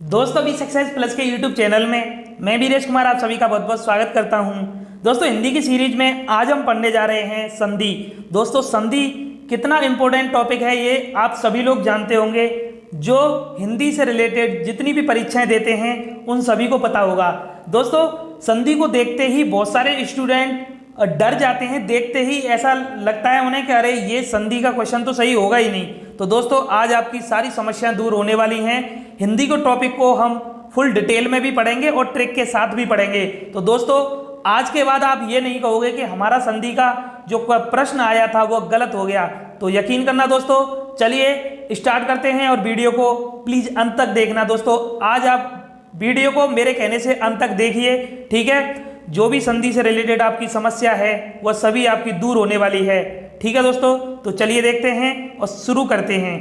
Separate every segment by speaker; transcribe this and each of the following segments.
Speaker 1: दोस्तों B success plus के YouTube channel में मैं वीरेश कुमार आप सभी का बहुत बहुत स्वागत करता हूं। दोस्तों हिंदी की सीरीज में आज हम पढ़ने जा रहे हैं संधि। दोस्तों संधि कितना इम्पोर्टेंट टॉपिक है ये आप सभी लोग जानते होंगे। जो हिंदी से रिलेटेड जितनी भी परीक्षाएं देते हैं उन सभी को पता होगा। दोस्तों संधि को देखते ही बहुत सारे स्टूडेंट डर जाते हैं, देखते ही ऐसा लगता है उन्हें कि अरे ये संधि का क्वेश्चन तो सही होगा ही नहीं। तो दोस्तों आज आपकी सारी समस्याएं दूर होने वाली हैं। हिंदी को टॉपिक को हम फुल डिटेल में भी पढ़ेंगे और ट्रिक के साथ भी पढ़ेंगे। तो दोस्तों आज के बाद आप ये नहीं कहोगे कि हमारा संधि का जो प्रश्न आया था वो गलत हो गया। तो यकीन करना दोस्तों, चलिए स्टार्ट करते हैं और वीडियो को प्लीज अंत तक देखना। दोस्तों आज आप वीडियो को मेरे कहने से अंत तक देखिए, ठीक है। जो भी संधि से रिलेटेड आपकी समस्या है वह सभी आपकी दूर होने वाली है, ठीक है दोस्तों। तो चलिए देखते हैं और शुरू करते हैं।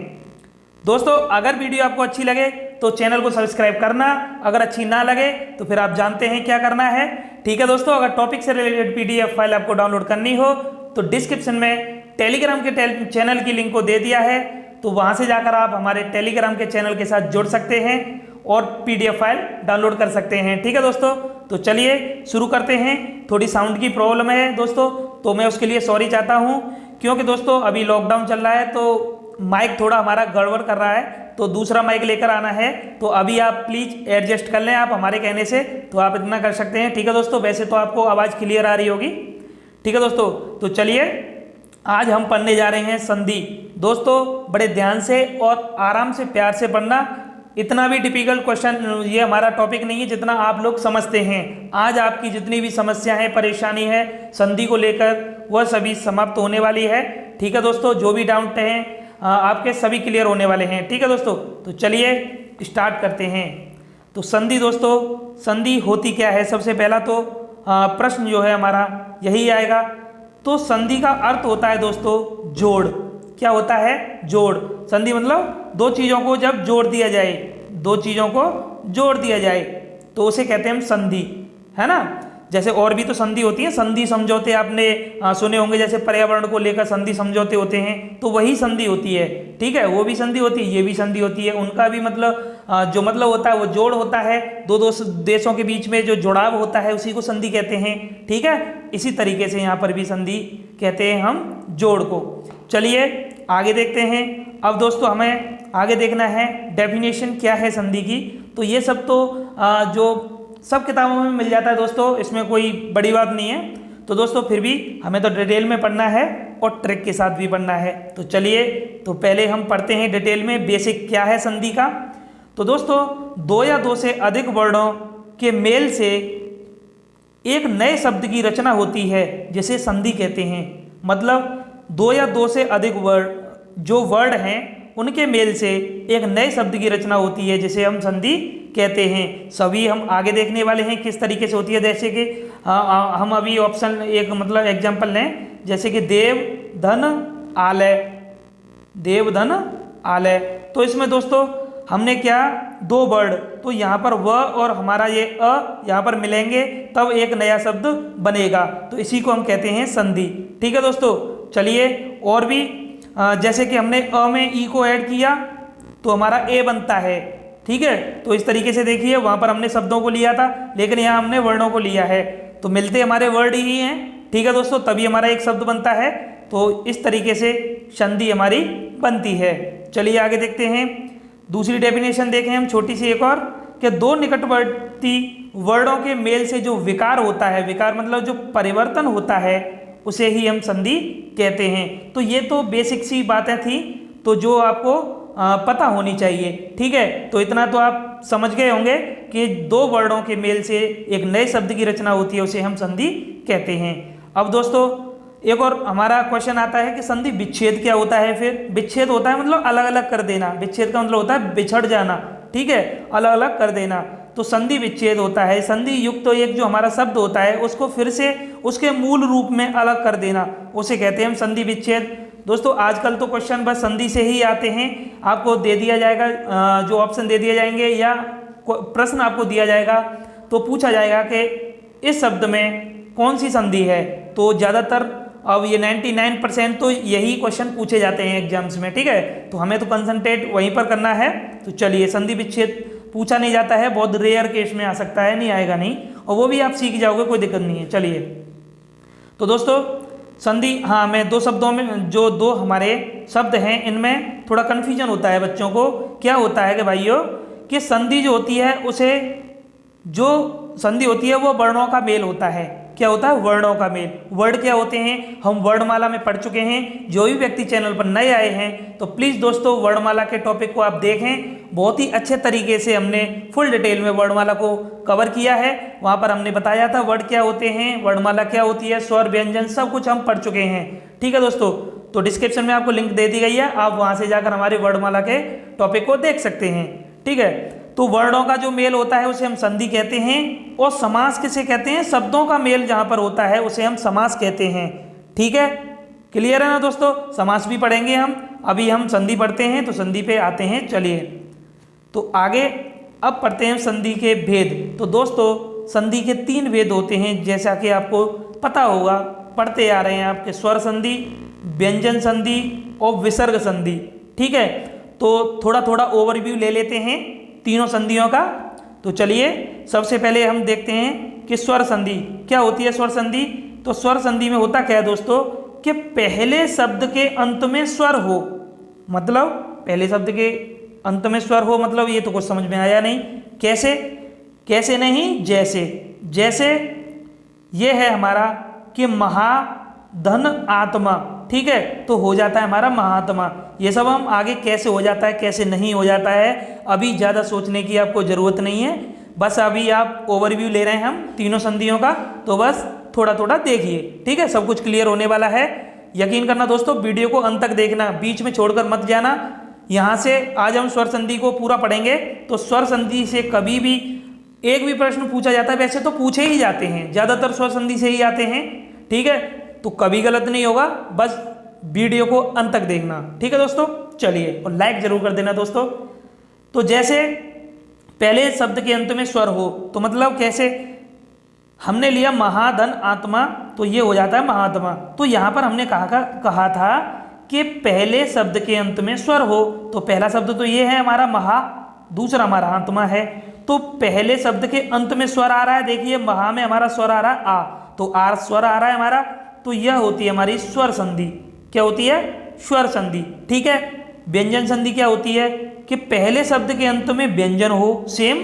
Speaker 1: दोस्तों अगर वीडियो आपको अच्छी लगे तो चैनल को सब्सक्राइब करना, अगर अच्छी ना लगे तो फिर आप जानते हैं क्या करना है, ठीक है दोस्तों। अगर टॉपिक से रिलेटेड पीडीएफ फाइल आपको डाउनलोड करनी हो तो डिस्क्रिप्शन में टेलीग्राम के चैनल की लिंक को दे दिया है, तो वहाँ से जाकर आप हमारे टेलीग्राम के चैनल के साथ जुड़ सकते हैं और पीडीएफ फाइल डाउनलोड कर सकते हैं, ठीक है दोस्तों। तो चलिए शुरू करते हैं। थोड़ी साउंड की प्रॉब्लम है दोस्तों, तो मैं उसके लिए सॉरी चाहता हूँ, क्योंकि दोस्तों अभी लॉकडाउन चल रहा है तो माइक थोड़ा हमारा गड़बड़ कर रहा है, तो दूसरा माइक लेकर आना है। तो अभी आप प्लीज़ एडजस्ट कर लें, आप हमारे कहने से तो आप इतना कर सकते हैं, ठीक है दोस्तों। वैसे तो आपको आवाज़ क्लियर आ रही होगी, ठीक है दोस्तों। तो चलिए आज हम पढ़ने जा रहे हैं संधि। दोस्तों बड़े ध्यान से और आराम से प्यार से पढ़ना। इतना भी डिफिकल्ट क्वेश्चन ये हमारा टॉपिक नहीं है जितना आप लोग समझते हैं। आज आपकी जितनी भी समस्या है, परेशानी है संधि को लेकर, वह सभी समाप्त होने वाली है, ठीक है दोस्तों। जो भी डाउट हैं आपके सभी क्लियर होने वाले हैं, ठीक है दोस्तों। तो चलिए स्टार्ट करते हैं। तो संधि दोस्तों, संधि होती क्या है? सबसे पहला तो प्रश्न जो है हमारा यही आएगा। तो संधि का अर्थ होता है दोस्तों जोड़। क्या होता है? जोड़। संधि मतलब दो चीज़ों को जब जोड़ दिया जाए, दो चीज़ों को जोड़ दिया जाए तो उसे कहते हैं हम संधि, है ना। जैसे और भी तो संधि होती है, संधि समझौते आपने सुने होंगे, जैसे पर्यावरण को लेकर संधि समझौते होते हैं, तो वही संधि होती है, ठीक है। वो भी संधि होती है, ये भी संधि होती है। उनका भी मतलब जो मतलब होता है वो जोड़ होता है। दो देशों के बीच में जो जुड़ाव होता है उसी को संधि कहते हैं, ठीक है। इसी तरीके से यहाँ पर भी संधि कहते हैं हम जोड़ को। चलिए आगे देखते हैं। अब दोस्तों हमें आगे देखना है डेफिनेशन क्या है संधि की। तो ये सब तो जो सब किताबों में मिल जाता है दोस्तों, इसमें कोई बड़ी बात नहीं है। तो दोस्तों फिर भी हमें तो डिटेल में पढ़ना है और ट्रिक के साथ भी पढ़ना है। तो चलिए तो पहले हम पढ़ते हैं डिटेल में बेसिक क्या है संधि का। तो दोस्तों दो या दो से अधिक वर्णों के मेल से एक नए शब्द की रचना होती है जिसे संधि कहते हैं। मतलब दो या दो से अधिक जो वर्ड हैं उनके मेल से एक नए शब्द की रचना होती है जिसे हम संधि कहते हैं। सभी हम आगे देखने वाले हैं किस तरीके से होती है। जैसे कि हम अभी ऑप्शन एक मतलब एग्जांपल लें, जैसे कि देव धन आलय, देव धन आलय। तो इसमें दोस्तों हमने क्या, दो वर्ड, तो यहाँ पर व और हमारा ये अ यहाँ पर मिलेंगे तब एक नया शब्द बनेगा, तो इसी को हम कहते हैं संधि, ठीक है दोस्तों। चलिए और भी जैसे कि हमने अ में ई को ऐड किया तो हमारा ए बनता है, ठीक है। तो इस तरीके से देखिए वहाँ पर हमने शब्दों को लिया था लेकिन यहाँ हमने वर्णों को लिया है, तो मिलते हमारे वर्ड ही हैं, ठीक है दोस्तों, तभी हमारा एक शब्द बनता है। तो इस तरीके से संधि हमारी बनती है। चलिए आगे देखते हैं। दूसरी डेफिनेशन देखें हम छोटी सी एक और, कि दो निकटवर्ती वर्णों के मेल से जो विकार होता है, विकार मतलब जो परिवर्तन होता है, उसे ही हम संधि कहते हैं। तो ये तो बेसिक सी बातें थी, तो जो आपको पता होनी चाहिए, ठीक है। तो इतना तो आप समझ गए होंगे कि दो वर्णों के मेल से एक नए शब्द की रचना होती है, उसे हम संधि कहते हैं। अब दोस्तों एक और हमारा क्वेश्चन आता है कि संधि विच्छेद क्या होता है। फिर विच्छेद होता है मतलब अलग अलग कर देना, विच्छेद का मतलब होता है बिछड़ जाना, ठीक है, अलग अलग कर देना। तो संधि विच्छेद होता है संधि युक्त तो एक जो हमारा शब्द होता है उसको फिर से उसके मूल रूप में अलग कर देना, उसे कहते हैं हम संधि विच्छेद। दोस्तों आजकल तो क्वेश्चन बस संधि से ही आते हैं, आपको दे दिया जाएगा जो ऑप्शन दे दिए जाएंगे या प्रश्न आपको दिया जाएगा तो पूछा जाएगा कि इस शब्द में कौन सी संधि है। तो ज़्यादातर अब ये 99% तो यही क्वेश्चन पूछे जाते हैं एग्जाम्स में, ठीक है। तो हमें तो कंसंट्रेट वहीं पर करना है। तो चलिए संधि विच्छेद पूछा नहीं जाता है, बहुत रेयर केस में आ सकता है, नहीं आएगा नहीं, और वो भी आप सीख जाओगे, कोई दिक्कत नहीं है। चलिए तो दोस्तों संधि, हाँ मैं दो शब्दों में, जो दो हमारे शब्द हैं इनमें थोड़ा कन्फ्यूजन होता है बच्चों को। क्या होता है कि भाइयों कि संधि जो होती है उसे, जो संधि होती है वो वर्णों का मेल होता है। क्या होता है? वर्णों का मेल। वर्ड क्या होते हैं हम वर्णमाला में पढ़ चुके हैं। जो भी व्यक्ति चैनल पर नए आए हैं तो प्लीज़ दोस्तों वर्णमाला के टॉपिक को आप देखें, बहुत ही अच्छे तरीके से हमने फुल डिटेल में वर्णमाला को कवर किया है। वहाँ पर हमने बताया था वर्ड क्या होते हैं, वर्णमाला क्या होती है, स्वर व्यंजन सब कुछ हम पढ़ चुके हैं। ठीक है दोस्तों, तो डिस्क्रिप्शन में आपको लिंक दे दी गई है, आप वहाँ से जाकर हमारे वर्णमाला के टॉपिक को देख सकते हैं। ठीक है, तो वर्णों का जो मेल होता है उसे हम संधि कहते हैं, और समास किसे कहते हैं? शब्दों का मेल जहां पर होता है उसे हम समास कहते हैं। ठीक है, क्लियर है ना दोस्तों? समास भी पढ़ेंगे हम, अभी हम संधि पढ़ते हैं तो संधि पे आते हैं। चलिए तो आगे अब पढ़ते हैं संधि के भेद। तो दोस्तों संधि के 3 भेद होते हैं, जैसा कि आपको पता होगा, पढ़ते आ रहे हैं आपके, स्वर संधि, व्यंजन संधि और विसर्ग संधि। ठीक है, तो थोड़ा थोड़ा ओवरव्यू ले लेते हैं तीनों संधियों का। तो चलिए सबसे पहले हम देखते हैं कि स्वर संधि क्या होती है। स्वर संधि, तो स्वर संधि में होता क्या है दोस्तों कि पहले शब्द के अंत में स्वर हो, मतलब पहले शब्द के अंत में स्वर हो, मतलब ये तो कुछ समझ में आया नहीं। कैसे? कैसे नहीं, जैसे, जैसे ये है हमारा कि महाधन आत्मा। ठीक है, तो हो जाता है हमारा महात्मा। ये सब हम आगे कैसे हो जाता है कैसे नहीं हो जाता है अभी ज़्यादा सोचने की आपको ज़रूरत नहीं है, बस अभी आप ओवरव्यू ले रहे हैं हम तीनों संधियों का, तो बस थोड़ा थोड़ा देखिए। ठीक है, सब कुछ क्लियर होने वाला है, यकीन करना दोस्तों, वीडियो को अंत तक देखना, बीच में छोड़कर मत जाना। यहाँ से आज हम स्वर संधि को पूरा पढ़ेंगे, तो स्वर संधि से कभी भी एक भी प्रश्न पूछा जाता है, वैसे तो पूछे ही जाते हैं, ज़्यादातर स्वर संधि से ही आते हैं। ठीक है, तो कभी गलत नहीं होगा, बस वीडियो को अंत तक देखना। ठीक है दोस्तों, चलिए, और लाइक जरूर कर देना दोस्तों। तो जैसे पहले शब्द के अंत में स्वर हो, तो मतलब कैसे? हमने लिया महाधन आत्मा, तो ये हो जाता है महात्मा। तो यहाँ पर हमने कहा था कि पहले शब्द के अंत में स्वर हो, तो पहला शब्द तो ये है हमारा महा, दूसरा हमारा आत्मा है। तो पहले शब्द के अंत में स्वर आ रहा है, देखिए महा में हमारा स्वर आ रहा है आ, तो आर स्वर आ रहा है हमारा, तो यह होती है हमारी स्वर संधि। क्या होती है? स्वर संधि। ठीक है, व्यंजन संधि क्या होती है कि पहले शब्द के अंत में व्यंजन हो, सेम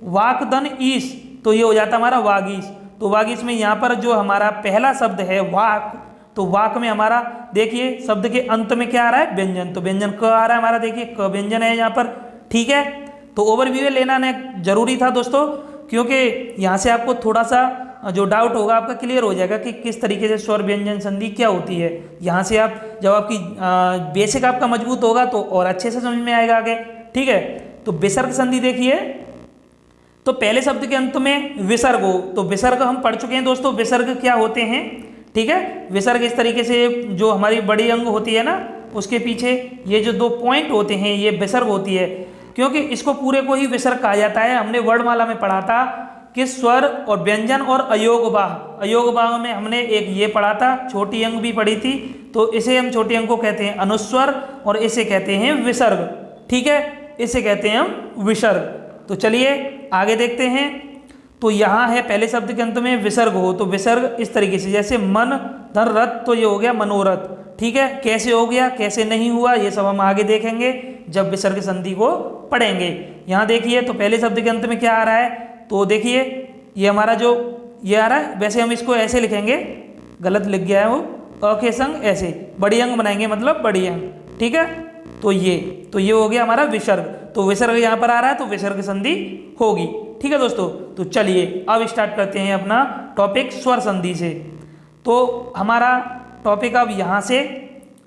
Speaker 1: वाक्दन ईश, तो ये हो जाता है हमारा वागीश। तो वागीश में यहाँ पर जो हमारा पहला शब्द है वाक, तो वाक में हमारा देखिए शब्द के अंत में क्या आ रहा है? व्यंजन, तो व्यंजन क आ रहा है हमारा, देखिए क व्यंजन है यहाँ पर। ठीक है, तो ओवरव्यू लेना जरूरी था दोस्तों, क्योंकि यहाँ से आपको थोड़ा सा जो डाउट होगा आपका क्लियर हो जाएगा कि किस तरीके से स्वर व्यंजन संधि क्या होती है। यहाँ से आप जब आपकी बेसिक आपका मजबूत होगा तो और अच्छे से समझ में आएगा आगे। ठीक है, तो विसर्ग संधि देखिए, तो पहले शब्द के अंत में विसर्ग हो, तो विसर्ग हम पढ़ चुके हैं दोस्तों, विसर्ग क्या होते हैं। ठीक है, विसर्ग इस तरीके से जो हमारी बड़ी अंग होती है ना, उसके पीछे ये जो 2 पॉइंट होते हैं ये विसर्ग होती है, क्योंकि इसको पूरे को ही विसर्ग कहा जाता है। हमने वर्णमाला में पढ़ा था कि स्वर और व्यंजन और अयोगवाह, अयोगवाह में हमने एक ये पढ़ा था, छोटी अंग भी पढ़ी थी, तो इसे हम छोटी अंग को कहते हैं अनुस्वर और इसे कहते हैं विसर्ग। ठीक है, इसे कहते हैं हम विसर्ग। तो चलिए आगे देखते हैं। तो यहाँ है पहले शब्द के अंत में विसर्ग हो, तो विसर्ग इस तरीके से, जैसे मन धन रथ, तो ये हो गया मनोरथ। ठीक है, कैसे हो गया कैसे नहीं हुआ ये सब हम आगे देखेंगे जब विसर्ग संधि को पढ़ेंगे। यहाँ देखिए, तो पहले शब्द के अंत में क्या आ रहा है, तो देखिए ये हमारा जो ये आ रहा है, वैसे हम इसको ऐसे लिखेंगे, गलत लिख गया है वो, अ के संग ऐसे बड़ी अंग बनाएंगे, मतलब बड़ी अंग। ठीक है, तो ये हो गया हमारा विसर्ग, तो विसर्ग यहाँ पर आ रहा है तो विसर्ग संधि होगी। ठीक है दोस्तों, तो चलिए अब स्टार्ट करते हैं अपना टॉपिक स्वर संधि से। तो हमारा टॉपिक अब यहाँ से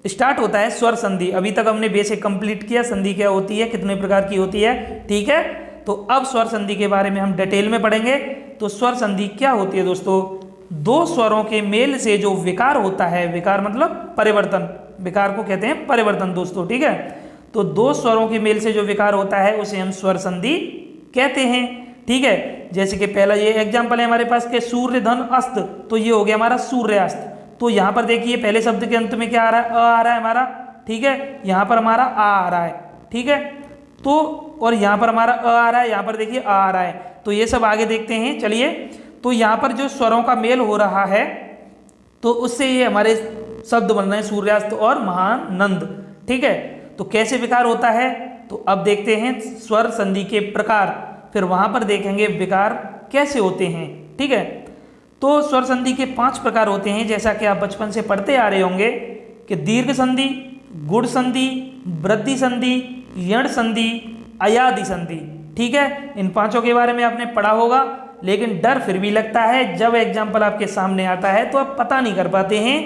Speaker 1: स्टार्ट होता है स्वर संधि। अभी तक हमने बेसिक कंप्लीट किया, संधि क्या होती है, कितने प्रकार की होती है। ठीक है, तो अब स्वर संधि के बारे में हम डिटेल में पढ़ेंगे। तो स्वर संधि क्या होती है दोस्तों? 2 स्वरों के मेल से जो विकार होता है, विकार मतलब परिवर्तन, विकार को कहते हैं परिवर्तन दोस्तों। ठीक है, तो 2 स्वरों के मेल से जो विकार होता है उसे हम स्वर संधि कहते हैं। ठीक है, जैसे कि पहला ये एग्जाम्पल है हमारे पास के सूर्य धन अस्त, तो ये हो गया हमारा सूर्यास्त। तो यहाँ पर देखिए पहले शब्द के अंत में क्या आ रहा है? अ आ रहा है हमारा। ठीक है, यहाँ पर हमारा आ रहा है। ठीक है, तो और यहाँ पर हमारा अ आ रहा है, यहाँ पर देखिए आ आ रहा है, तो ये सब आगे देखते हैं। चलिए, तो यहाँ पर जो स्वरों का मेल हो रहा है तो उससे ये हमारे शब्द बन रहे हैं सूर्यास्त और महानंद। ठीक है, तो कैसे विकार होता है, तो अब देखते हैं स्वर संधि के प्रकार, फिर वहाँ पर देखेंगे विकार कैसे होते हैं। ठीक है, तो स्वर संधि के 5 प्रकार होते हैं, जैसा कि आप बचपन से पढ़ते आ रहे होंगे कि दीर्घ संधि, गुण संधि, वृद्धि संधि, यण संधि, अयादि संधि। ठीक है, इन 5 के बारे में आपने पढ़ा होगा, लेकिन डर फिर भी लगता है जब एग्जाम्पल आपके सामने आता है तो आप पता नहीं कर पाते हैं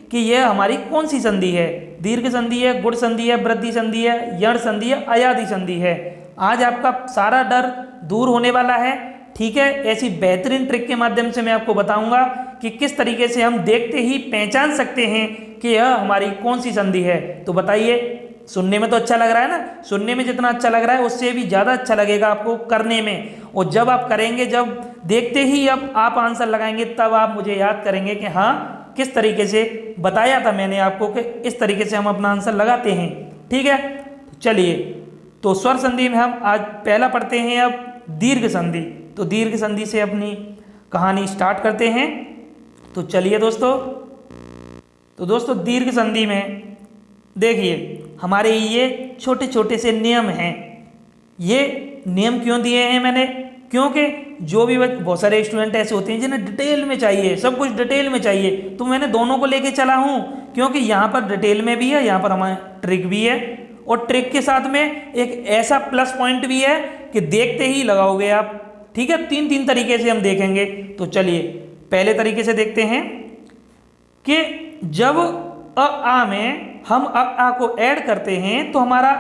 Speaker 1: कि यह हमारी कौन सी संधि है, दीर्घ संधि है, गुण संधि है, वृद्धि संधि है, यण संधि है, अयादि संधि है। आज आपका सारा डर दूर होने वाला है। ठीक है, ऐसी बेहतरीन ट्रिक के माध्यम से मैं आपको बताऊंगा कि किस तरीके से हम देखते ही पहचान सकते हैं कि यह हमारी कौन सी संधि है। तो बताइए, सुनने में तो अच्छा लग रहा है ना, सुनने में जितना अच्छा लग रहा है उससे भी ज़्यादा अच्छा लगेगा आपको करने में, और जब आप करेंगे, जब देखते ही अब आप आंसर लगाएंगे, तब आप मुझे याद करेंगे कि हाँ, किस तरीके से बताया था मैंने आपको कि इस तरीके से हम अपना आंसर लगाते हैं। ठीक है, चलिए, तो स्वर संधि में हम आज पहला पढ़ते हैं अब दीर्घ संधि। तो दीर्घ संधि से अपनी कहानी स्टार्ट करते हैं। तो चलिए दोस्तों, तो दोस्तों दीर्घ संधि में देखिए हमारे ये छोटे छोटे से नियम हैं। ये नियम क्यों दिए हैं मैंने, क्योंकि जो भी बहुत सारे स्टूडेंट ऐसे होते हैं जिन्हें डिटेल में चाहिए, सब कुछ डिटेल में चाहिए, तो मैंने दोनों को लेके चला हूँ, क्योंकि यहाँ पर डिटेल में भी है, यहाँ पर हमारा ट्रिक भी है, और ट्रिक के साथ में एक ऐसा प्लस पॉइंट भी है कि देखते ही लगाओगे आप। ठीक है, 3 तरीके से हम देखेंगे। तो चलिए पहले तरीके से देखते हैं कि जब अ आ में हम अ आ को ऐड करते हैं तो हमारा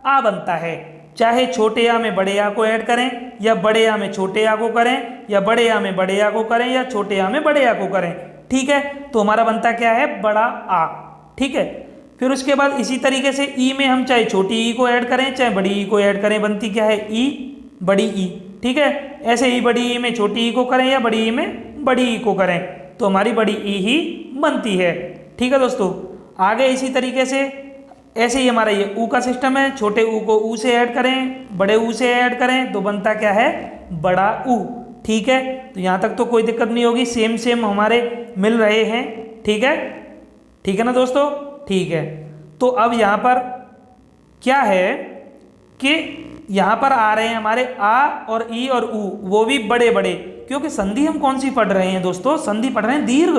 Speaker 1: आ बनता है, चाहे छोटे आ में बड़े आ को ऐड करें, या बड़े आ में छोटे आ को करें, या बड़े आ में बड़े आ को करें, या छोटे आ में बड़े आ को करें। ठीक है, तो हमारा बनता क्या है, बड़ा आ। ठीक है, फिर उसके बाद इसी तरीके से ई में हम चाहे छोटी ई को ऐड करें, चाहे बड़ी ई को ऐड करें, बनती क्या है, ई, बड़ी ई। ठीक है, ऐसे ही बड़ी ई में छोटी ई को करें, या बड़ी ई में बड़ी ई को करें, तो हमारी बड़ी ई ही बनती है। ठीक है दोस्तों, आगे इसी तरीके से ऐसे ही हमारा ये ऊ का सिस्टम है, छोटे ऊ को ऊ से ऐड करें, बड़े ऊ से ऐड करें, तो बनता क्या है, बड़ा ऊ। ठीक है, तो यहाँ तक तो कोई दिक्कत नहीं होगी, सेम सेम हमारे मिल रहे हैं। ठीक है, ठीक है ना दोस्तों, ठीक है। तो अब यहाँ पर क्या है कि यहाँ पर आ रहे हैं हमारे आ और ई और ऊ, वो भी बड़े बड़े, क्योंकि संधि हम कौन सी पढ़ रहे हैं दोस्तों, संधि पढ़ रहे हैं दीर्घ।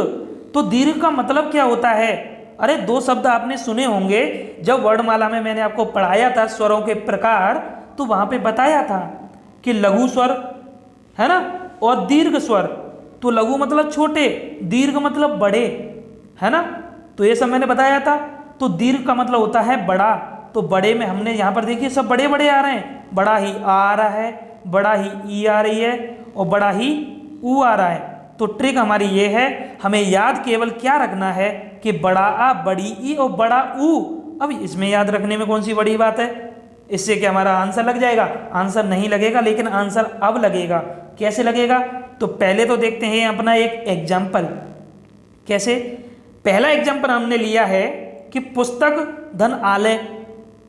Speaker 1: तो दीर्घ का मतलब क्या होता है, अरे 2 शब्द आपने सुने होंगे जब वर्णमाला में मैंने आपको पढ़ाया था स्वरों के प्रकार, तो वहाँ पे बताया था कि लघु स्वर है ना, और दीर्घ स्वर। तो लघु मतलब छोटे, दीर्घ मतलब बड़े, है ना, तो ये सब मैंने बताया था। तो दीर्घ का मतलब होता है बड़ा, तो बड़े में हमने यहाँ पर देखिए सब बड़े बड़े आ रहे हैं, बड़ा ही आ रहा है, बड़ा ही ई आ रही है, और बड़ा ही ऊ आ रहा है। तो ट्रिक हमारी ये है, हमें याद केवल क्या रखना है कि बड़ा आ, बड़ी ई और बड़ा ऊ। अब इसमें याद रखने में कौन सी बड़ी बात है, इससे क्या हमारा आंसर लग जाएगा, आंसर नहीं लगेगा, लेकिन आंसर अब लगेगा। कैसे लगेगा, तो पहले तो देखते हैं अपना एक एग्जाम्पल। कैसे, पहला एग्जाम्पल हमने लिया है कि पुस्तक धन आलय,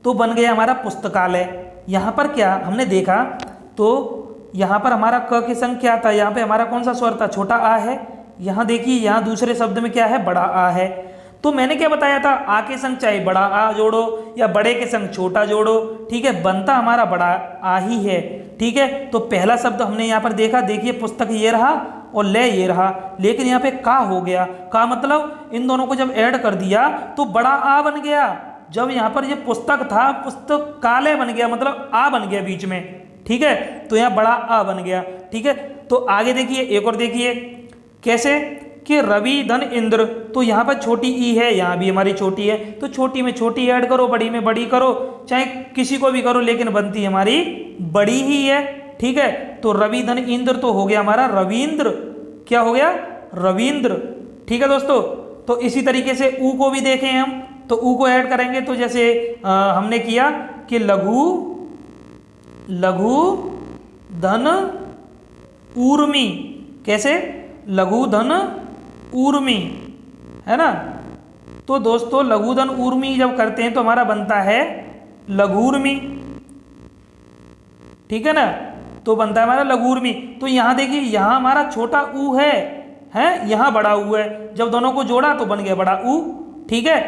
Speaker 1: तो बन गया हमारा पुस्तकालय। यहाँ पर क्या हमने देखा, तो यहाँ पर हमारा क के संग क्या था, यहाँ पे हमारा कौन सा स्वर था, छोटा आ है। यहाँ देखिए, यहाँ दूसरे शब्द में क्या है, बड़ा आ है। तो मैंने क्या बताया था, आ के संग चाहे बड़ा आ जोड़ो या बड़े के संग छोटा जोड़ो। ठीक है, बनता हमारा बड़ा आ ही है। ठीक है, तो पहला शब्द हमने यहाँ पर देखा, देखिए पुस्तक ये रहा और ले ये रहा, लेकिन यहाँ पे का हो गया, का मतलब इन दोनों को जब ऐड कर दिया तो बड़ा आ बन गया। जब यहाँ पर ये पुस्तक था, पुस्तकालय बन गया, मतलब आ बन गया बीच में। ठीक है, तो यहाँ बड़ा आ बन गया। ठीक है, तो आगे देखिए, एक और देखिए कैसे कि रवि धन इंद्र, तो यहाँ पर छोटी ई है, यहाँ भी हमारी छोटी है, तो छोटी में छोटी ऐड करो, बड़ी में बड़ी करो, चाहे किसी को भी करो, लेकिन बनती हमारी बड़ी ही है। ठीक है, तो रवि धन इंद्र तो हो गया हमारा रविंद्र, क्या हो गया, रविंद्र। ठीक है दोस्तों, तो इसी तरीके से ऊ को भी देखें हम, तो ऊ को ऐड करेंगे, तो जैसे हमने किया कि लघु धन ऊर्मी, कैसे, लघु धन ऊर्मी, है ना। तो दोस्तों लघु धन ऊर्मी जब करते हैं तो हमारा बनता है लघूर्मी। ठीक है ना, तो बनता है हमारा लघूर्मी। तो यहाँ देखिए, यहाँ हमारा छोटा ऊ है, यहाँ बड़ा ऊ है, जब दोनों को जोड़ा तो बन गया बड़ा ऊ। ठीक है,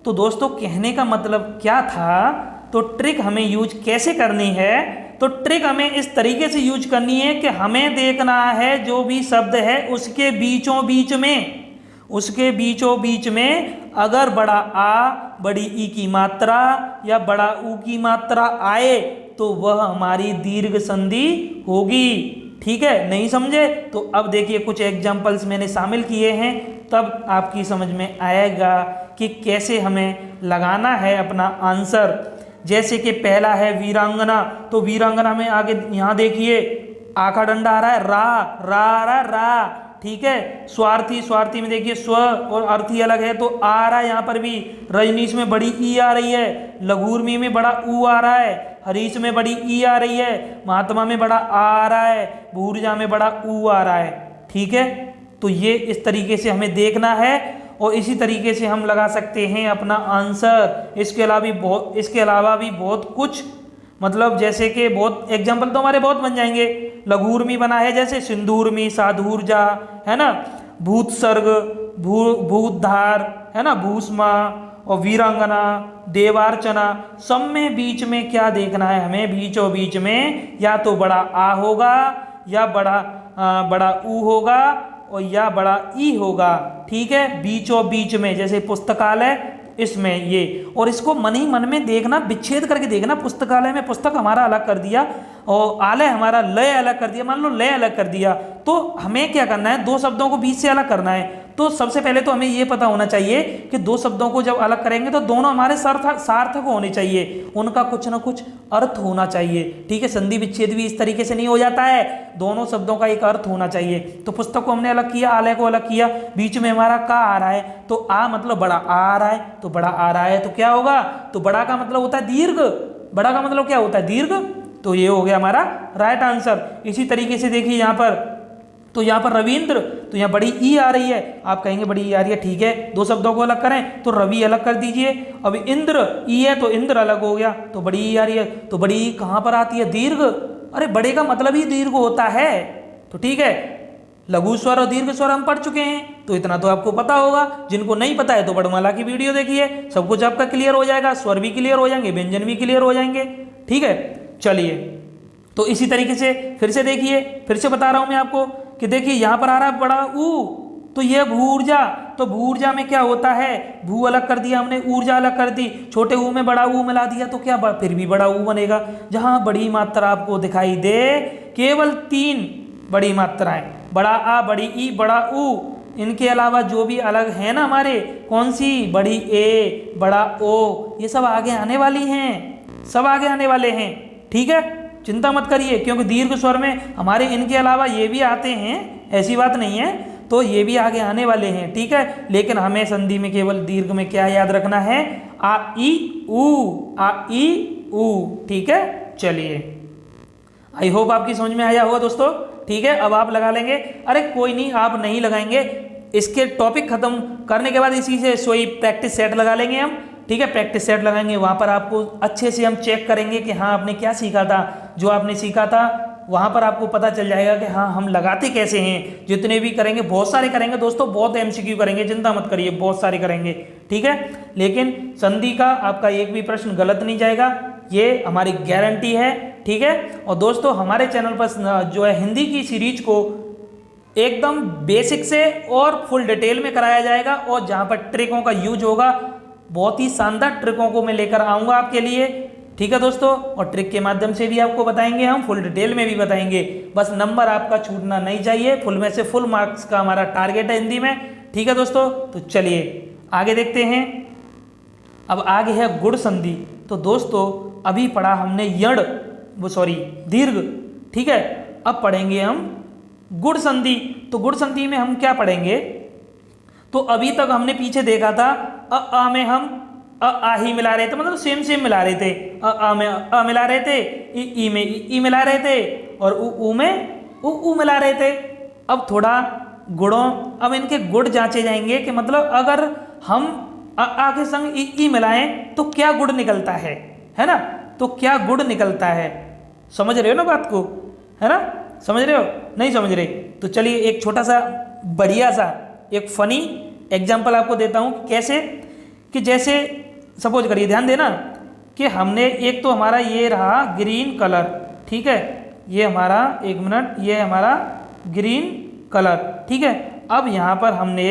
Speaker 1: तो दोस्तों कहने का मतलब क्या था, तो ट्रिक हमें यूज कैसे करनी है, तो ट्रिक हमें इस तरीके से यूज करनी है कि हमें देखना है जो भी शब्द है उसके बीचों बीच में अगर बड़ा आ, बड़ी ई की मात्रा या बड़ा ऊ की मात्रा आए तो वह हमारी दीर्घ संधि होगी। ठीक है, नहीं समझे तो अब देखिए कुछ एग्जाम्पल्स मैंने शामिल किए हैं, तब आपकी समझ में आएगा कि कैसे हमें लगाना है अपना आंसर। जैसे कि पहला है वीरांगना, तो वीरांगना में आगे यहाँ देखिए आ का डंडा आ रहा है, रा। ठीक है, स्वार्थी में देखिए स्व और अर्थी अलग है तो आ रहा है, यहाँ पर भी रजनीश में बड़ी ई आ रही है, लघूर्मी में बड़ा ऊ आ रहा है, हरीश में बड़ी ई आ रही है, महात्मा में बड़ा आ रहा है, भूरजा में बड़ा ऊ आ रहा है। ठीक है, तो ये इस तरीके से हमें देखना है और इसी तरीके से हम लगा सकते हैं अपना आंसर। इसके अलावा भी बहुत कुछ, मतलब जैसे कि बहुत एग्जाम्पल तो हमारे बहुत बन जाएंगे। लघूर्मी बना है जैसे सिंदूरमी, साधूर्जा, है ना, भूतसर्ग, भूतधार, है ना, भूष्मा और वीरांगना, देवार्चना, सब में बीच में क्या देखना है हमें, बीचों बीच में या तो बड़ा आ होगा या बड़ा ऊ होगा और या बड़ा ई होगा। ठीक है, बीचों बीच में, जैसे पुस्तकालय इसमें ये, और इसको मन ही मन में देखना, विच्छेद करके देखना। पुस्तकालय में पुस्तक हमारा अलग कर दिया और आलय हमारा लय अलग कर दिया, मान लो लय अलग कर दिया, तो हमें क्या करना है, दो शब्दों को बीच से अलग करना है। तो सबसे पहले तो हमें ये पता होना चाहिए कि दो शब्दों को जब अलग करेंगे तो दोनों हमारे सार्थक होने चाहिए, उनका कुछ ना कुछ अर्थ होना चाहिए। ठीक है, संधि विच्छेद भी इस तरीके से नहीं हो जाता है, दोनों शब्दों का एक अर्थ होना चाहिए। तो पुस्तक को हमने अलग किया, आलय को अलग किया, बीच में हमारा का आ रहा है, तो आ मतलब बड़ा आ रहा है, तो बड़ा आ रहा है तो क्या होगा, तो बड़ा का मतलब होता है दीर्घ, बड़ा का मतलब क्या होता है दीर्घ, तो ये हो गया हमारा राइट आंसर। इसी तरीके से देखिए यहाँ पर, तो यहाँ पर रविंद्र, तो यहाँ बड़ी ई आ रही है, आप कहेंगे बड़ी ई आ रही है, ठीक है, दो शब्दों को अलग करें तो रवि अलग कर दीजिए। अब इंद्र ई है तो इंद्र अलग हो गया, तो बड़ी ई आ रही है, तो बड़ी ई कहाँ पर आती है, दीर्घ, अरे बड़े का मतलब ही दीर्घ होता है। तो ठीक है, लघु स्वर और दीर्घ स्वर हम पढ़ चुके हैं, तो इतना तो आपको पता होगा। जिनको नहीं पता है तो वर्णमाला की वीडियो देखिए, सब कुछ आपका क्लियर हो जाएगा, स्वर भी क्लियर हो जाएंगे, व्यंजन भी क्लियर हो जाएंगे। ठीक है, चलिए, तो इसी तरीके से फिर से देखिए, फिर से बता रहा हूं मैं आपको कि देखिए यहाँ पर आ रहा है बड़ा ऊ, तो यह भूर्जा, तो भूर्जा में क्या होता है, भू अलग कर दिया हमने, ऊर्जा अलग कर दी, छोटे ऊ में बड़ा ऊ मिला दिया, तो क्या फिर भी बड़ा ऊ बनेगा। जहां बड़ी मात्रा आपको दिखाई दे, केवल 3 बड़ी मात्राएं, बड़ा आ, बड़ी ई, बड़ा ऊ, इनके अलावा जो भी अलग है ना हमारे, कौन सी, बड़ी ए, बड़ा ओ, ये सब आगे आने वाली हैं, सब आगे आने वाले हैं। ठीक है, चिंता मत करिए, क्योंकि दीर्घ स्वर में हमारे इनके अलावा ये भी आते हैं, ऐसी बात नहीं है, तो ये भी आगे आने वाले हैं। ठीक है, लेकिन हमें संधि में केवल दीर्घ में क्या याद रखना है, आ ई ऊ, आ ई ऊ। ठीक है, चलिए, आई होप आपकी समझ में आया होगा दोस्तों। ठीक है, अब आप लगा लेंगे, अरे कोई नहीं, आप नहीं लगाएंगे, इसके टॉपिक खत्म करने के बाद इसी से सोई प्रैक्टिस सेट लगा लेंगे हम। ठीक है, प्रैक्टिस सेट लगाएंगे, वहाँ पर आपको अच्छे से हम चेक करेंगे कि हाँ आपने क्या सीखा था, जो आपने सीखा था वहाँ पर आपको पता चल जाएगा कि हाँ हम लगाते कैसे हैं। जितने भी करेंगे, बहुत सारे करेंगे दोस्तों, बहुत एमसीक्यू करेंगे, चिंता मत करिए, बहुत सारे करेंगे। ठीक है, लेकिन संधि का आपका एक भी प्रश्न गलत नहीं जाएगा, ये हमारी गारंटी है। ठीक है, और दोस्तों हमारे चैनल पर जो है हिंदी की सीरीज को एकदम बेसिक से और फुल डिटेल में कराया जाएगा, और जहाँ पर ट्रिकों का यूज होगा, बहुत ही शानदार ट्रिकों को मैं लेकर आऊँगा आपके लिए। ठीक है दोस्तों, और ट्रिक के माध्यम से भी आपको बताएंगे, हम फुल डिटेल में भी बताएंगे, बस नंबर आपका छूटना नहीं चाहिए। फुल में से फुल मार्क्स का हमारा टारगेट है हिंदी में। ठीक है दोस्तों, तो चलिए आगे देखते हैं। अब आगे है गुण संधि। तो दोस्तों अभी पढ़ा हमने दीर्घ, ठीक है, अब पढ़ेंगे हम गुण संधि। तो गुण संधि में हम क्या पढ़ेंगे, तो अभी तक हमने पीछे देखा था अ में हम आ ही मिला रहे थे, मतलब सेम मिला रहे थे, अ में अ मिला रहे थे, ई में ई मिला रहे थे, और उ में उ मिला रहे थे। अब थोड़ा गुणों, अब इनके गुण जांचे जाएंगे कि मतलब अगर हम आ के संग ई मिलाएं तो क्या गुण निकलता है ना, तो क्या गुण निकलता है। समझ रहे हो ना बात को, है ना? समझ रहे हो? नहीं समझ रहे तो चलिए एक छोटा सा बढ़िया सा एक फनी एग्जाम्पल आपको देता हूँ। कैसे कि जैसे सपोज करिए, ध्यान देना कि हमने एक तो हमारा ये रहा ग्रीन कलर, ठीक है, ये हमारा, एक मिनट, ये हमारा ग्रीन कलर, ठीक है। अब यहाँ पर हमने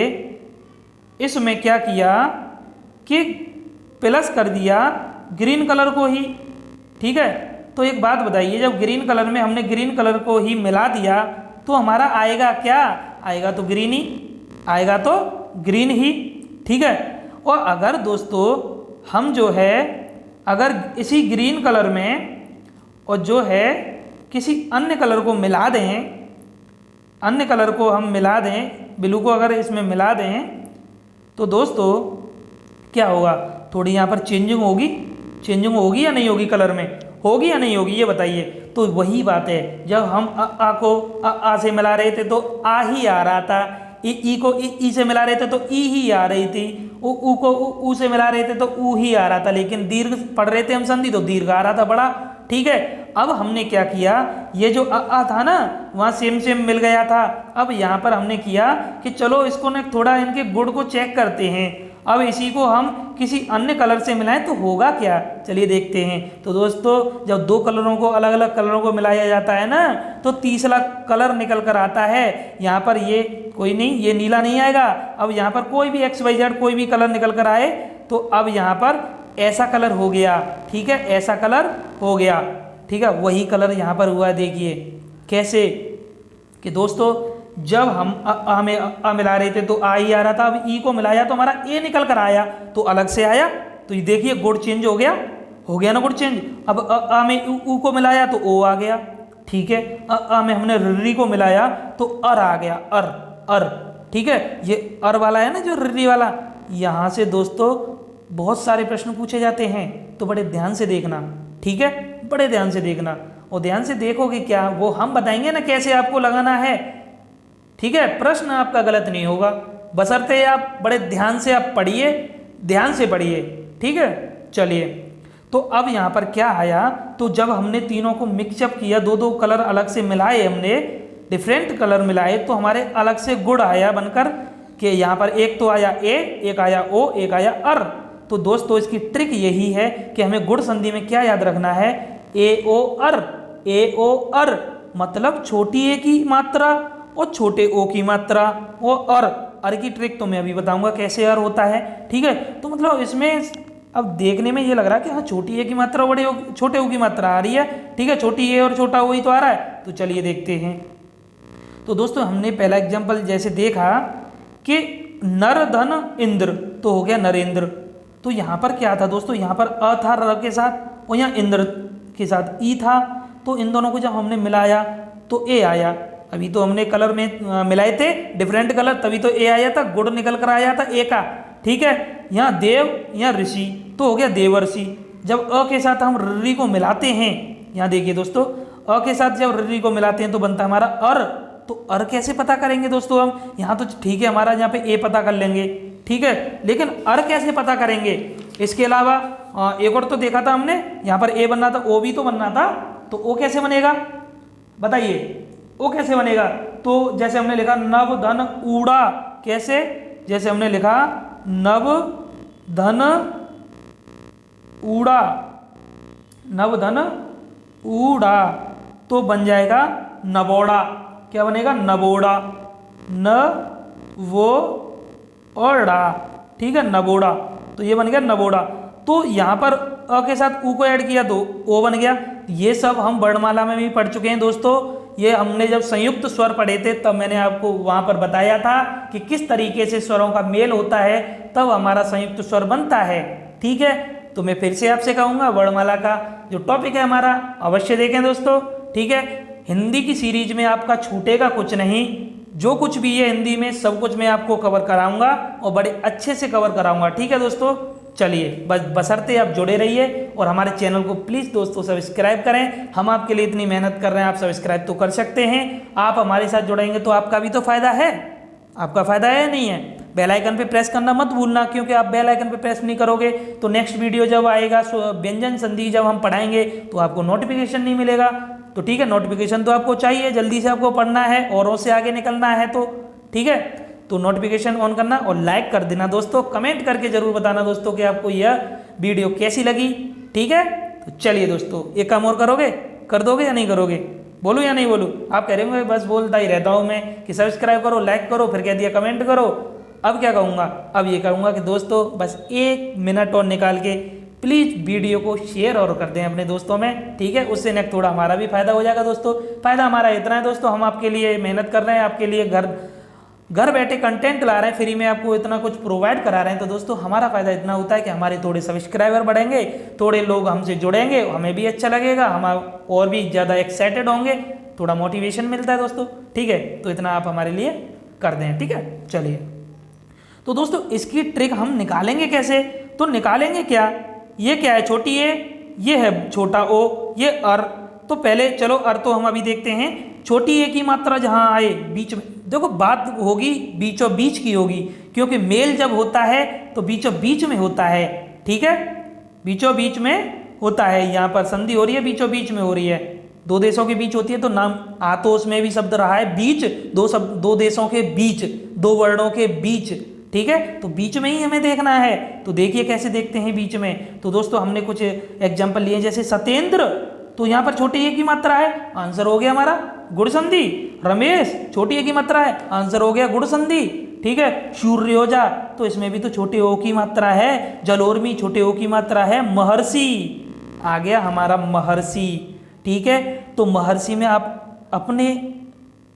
Speaker 1: इसमें क्या किया कि प्लस कर दिया ग्रीन कलर को ही, ठीक है। तो एक बात बताइए, जब ग्रीन कलर में हमने ग्रीन कलर को ही मिला दिया तो हमारा आएगा क्या? आएगा तो ग्रीन ही, आएगा तो ग्रीन ही, ठीक है। और अगर दोस्तों हम जो है अगर इसी ग्रीन कलर में और जो है किसी अन्य कलर को मिला दें, अन्य कलर को हम मिला दें, ब्लू को अगर इसमें मिला दें तो दोस्तों क्या होगा? थोड़ी यहाँ पर चेंजिंग होगी, चेंजिंग होगी या नहीं होगी? कलर में होगी या नहीं होगी, ये बताइए। तो वही बात है, जब हम आ को आ से मिला रहे थे तो आ ही आ रहा था, ई को ई से मिला रहे थे तो ई ही आ रही थी, ऊ को ऊ से मिला रहे थे तो ऊ ही आ रहा था, लेकिन दीर्घ पढ़ रहे थे हम संधि तो दीर्घ आ रहा था बड़ा, ठीक है। अब हमने क्या किया, ये जो आ था ना वहाँ सेम सेम मिल गया था। अब यहाँ पर हमने किया कि चलो इसको ना थोड़ा इनके गुण को चेक करते हैं। अब इसी को हम किसी अन्य कलर से मिलाएं तो होगा क्या, चलिए देखते हैं। तो दोस्तों जब दो कलरों को, अलग अलग कलरों को मिलाया जाता है ना तो तीसरा कलर निकल कर आता है। यहाँ पर ये कोई नहीं, ये नीला नहीं आएगा। अब यहाँ पर कोई भी XYZ कोई भी कलर निकल कर आए तो अब यहाँ पर ऐसा कलर हो गया, ठीक है, ऐसा कलर हो गया, ठीक है। वही कलर यहाँ पर हुआ, देखिए कैसे कि दोस्तों जब हम आ में आ मिला रहे थे तो आ ही आ रहा था, अब ई को मिलाया तो हमारा ए निकल कर आया, तो अलग से आया। तो ये देखिए गुण चेंज हो गया ना गुण चेंज। अब आ में ऊ को मिलाया तो ओ आ गया, ठीक है। आ में हमने री को मिलाया तो अर आ गया, अर, ठीक है। ये अर वाला है ना जो री वाला, यहाँ से दोस्तों बहुत सारे प्रश्न पूछे जाते हैं, तो बड़े ध्यान से देखना, ठीक है, बड़े ध्यान से देखना। और ध्यान से देखोगे क्या, वो हम बताएंगे ना कैसे आपको लगाना है, ठीक है। प्रश्न आपका गलत नहीं होगा, बशर्ते आप बड़े ध्यान से आप पढ़िए, ध्यान से पढ़िए, ठीक है। चलिए तो अब यहाँ पर क्या आया, तो जब हमने तीनों को मिक्सअप किया, दो दो कलर अलग से मिलाए, हमने डिफरेंट कलर मिलाए, तो हमारे अलग से गुण आया बनकर कि यहाँ पर एक तो आया ए, एक आया ओ, एक आया अर। तो दोस्तों इसकी ट्रिक यही है कि हमें गुण संधि में क्या याद रखना है, ए ओ अर, ए ओ अर, मतलब छोटी ए की मात्रा और छोटे ओ की मात्रा, वो अर की ट्रिक तो मैं अभी बताऊंगा कैसे अर होता है, ठीक है। तो मतलब इसमें अब देखने में ये लग रहा है कि हाँ छोटी ए की मात्रा बड़े छोटे ओ की मात्रा आ रही है, ठीक है, छोटी ए और छोटा ओ ही तो आ रहा है। तो चलिए देखते हैं। तो दोस्तों हमने पहला एग्जाम्पल जैसे देखा कि नर धन इंद्र, तो हो गया नरेंद्र। तो यहाँ पर क्या था दोस्तों, यहाँ पर अ था र के साथ और यहाँ इंद्र के साथ ई था, तो इन दोनों को जब हमने मिलाया तो ए आया। अभी तो हमने कलर में मिलाए थे डिफरेंट कलर, तभी तो ए आया था, गुड़ निकल कर आया था ए का, ठीक है। यहाँ देव, यहाँ ऋषि, तो हो गया देवर्षि। जब अ के साथ हम री को मिलाते हैं, यहाँ देखिए दोस्तों, अ के साथ जब री को मिलाते हैं तो बनता है हमारा अर। तो अर कैसे पता करेंगे दोस्तों हम, यहाँ तो ठीक है हमारा यहाँ पे ए पता कर लेंगे, ठीक है, लेकिन अर कैसे पता करेंगे। इसके अलावा एक और तो देखा था हमने, यहाँ पर ए बनना था, ओ भी तो बनना था, तो ओ कैसे बनेगा बताइए, ओ कैसे बनेगा। तो जैसे हमने लिखा नव धन ऊड़ा, कैसे, जैसे हमने लिखा नव धन ऊड़ा, नव धन ऊड़ा, तो बन जाएगा नवोड़ा। क्या बनेगा, नवोड़ा, न वो और डा, ठीक है, नवोड़ा। तो ये बन गया नवोड़ा। तो यहाँ पर अ के साथ ऊ को ऐड किया तो ओ बन गया। ये सब हम वर्णमाला में भी पढ़ चुके हैं दोस्तों। ये हमने जब संयुक्त स्वर पढ़े थे तब मैंने आपको वहाँ पर बताया था कि किस तरीके से स्वरों का मेल होता है, तब हमारा संयुक्त स्वर बनता है, ठीक है। तो मैं फिर से आपसे कहूँगा वर्णमाला का जो टॉपिक है हमारा अवश्य देखें दोस्तों, ठीक है। हिंदी की सीरीज में आपका छूटेगा कुछ नहीं, जो कुछ भी है हिंदी में सब कुछ मैं आपको कवर कराऊंगा और बड़े अच्छे से कवर कराऊंगा, ठीक है दोस्तों। चलिए बस बशर्ते आप जुड़े रहिए और हमारे चैनल को प्लीज़ दोस्तों सब्सक्राइब करें। हम आपके लिए इतनी मेहनत कर रहे हैं, आप सब्सक्राइब तो कर सकते हैं। आप हमारे साथ जुड़ेंगे तो आपका भी तो फ़ायदा है, आपका फ़ायदा है या नहीं है। बेल आइकन पे प्रेस करना मत भूलना, क्योंकि आप बेल आइकन पे प्रेस नहीं करोगे तो नेक्स्ट वीडियो जब आएगा व्यंजन संधि जब हम पढ़ाएंगे तो आपको नोटिफिकेशन नहीं मिलेगा। तो ठीक है, नोटिफिकेशन तो आपको चाहिए, जल्दी से आपको पढ़ना है, औरों से आगे निकलना है। तो ठीक है, तो नोटिफिकेशन ऑन करना और लाइक कर देना दोस्तों। कमेंट करके जरूर बताना दोस्तों कि आपको यह वीडियो कैसी लगी। ठीक है, तो चलिए दोस्तों, एक काम और करोगे, कर दोगे या नहीं करोगे, बोलूँ या नहीं बोलूँ? आप कह रहे होंगे बस बोलता ही रहता हूँ मैं कि सब्सक्राइब करो, लाइक करो, फिर कह दिया कमेंट करो। अब क्या कहूँगा? अब ये कहूँगा कि दोस्तों बस 1 मिनट और निकाल के प्लीज़ वीडियो को शेयर और कर दें अपने दोस्तों में। ठीक है, उससे न थोड़ा हमारा भी फायदा हो जाएगा दोस्तों। फायदा हमारा इतना है दोस्तों, हम आपके लिए मेहनत कर रहे हैं, आपके लिए घर बैठे कंटेंट ला रहे हैं, फ्री में आपको इतना कुछ प्रोवाइड करा रहे हैं। तो दोस्तों हमारा फ़ायदा इतना होता है कि हमारे थोड़े सब्सक्राइबर बढ़ेंगे, थोड़े लोग हमसे जुड़ेंगे, हमें भी अच्छा लगेगा, हम और भी ज़्यादा एक्साइटेड होंगे, थोड़ा मोटिवेशन मिलता है दोस्तों। ठीक है, तो इतना आप हमारे लिए कर दें। ठीक है, चलिए तो दोस्तों इसकी ट्रिक हम निकालेंगे कैसे? तो निकालेंगे क्या, ये क्या है, छोटी ए, ये है छोटा ओ, ये अर। तो पहले चलो अर तो हम अभी देखते हैं। छोटी ए की मात्रा जहाँ आए बीच में, देखो बात होगी बीचों बीच की होगी, क्योंकि मेल जब होता है तो बीचों बीच में होता है। ठीक है, बीचों बीच में होता है, यहाँ पर संधि हो रही है, बीचों बीच में हो रही है, दो देशों के बीच होती है। तो नाम आतोष में भी शब्द रहा है बीच, दो देशों के बीच, दो वर्णों के बीच। ठीक है, तो बीच में ही हमें देखना है। तो देखिए कैसे देखते हैं बीच में। तो दोस्तों हमने कुछ एग्जाम्पल लिए, जैसे सत्येंद्र, तो यहाँ पर छोटी ए की मात्रा है, आंसर हो गया हमारा गुण संधि। रमेश, छोटी ए की मात्रा है, आंसर हो गया गुण संधि। ठीक है, सूर्योजा, तो इसमें भी तो छोटे ओ की मात्रा है। जलोर्मी, छोटे ओ की मात्रा है। महर्षि, आ गया हमारा महर्षि। ठीक है, तो महर्षि में आप अपने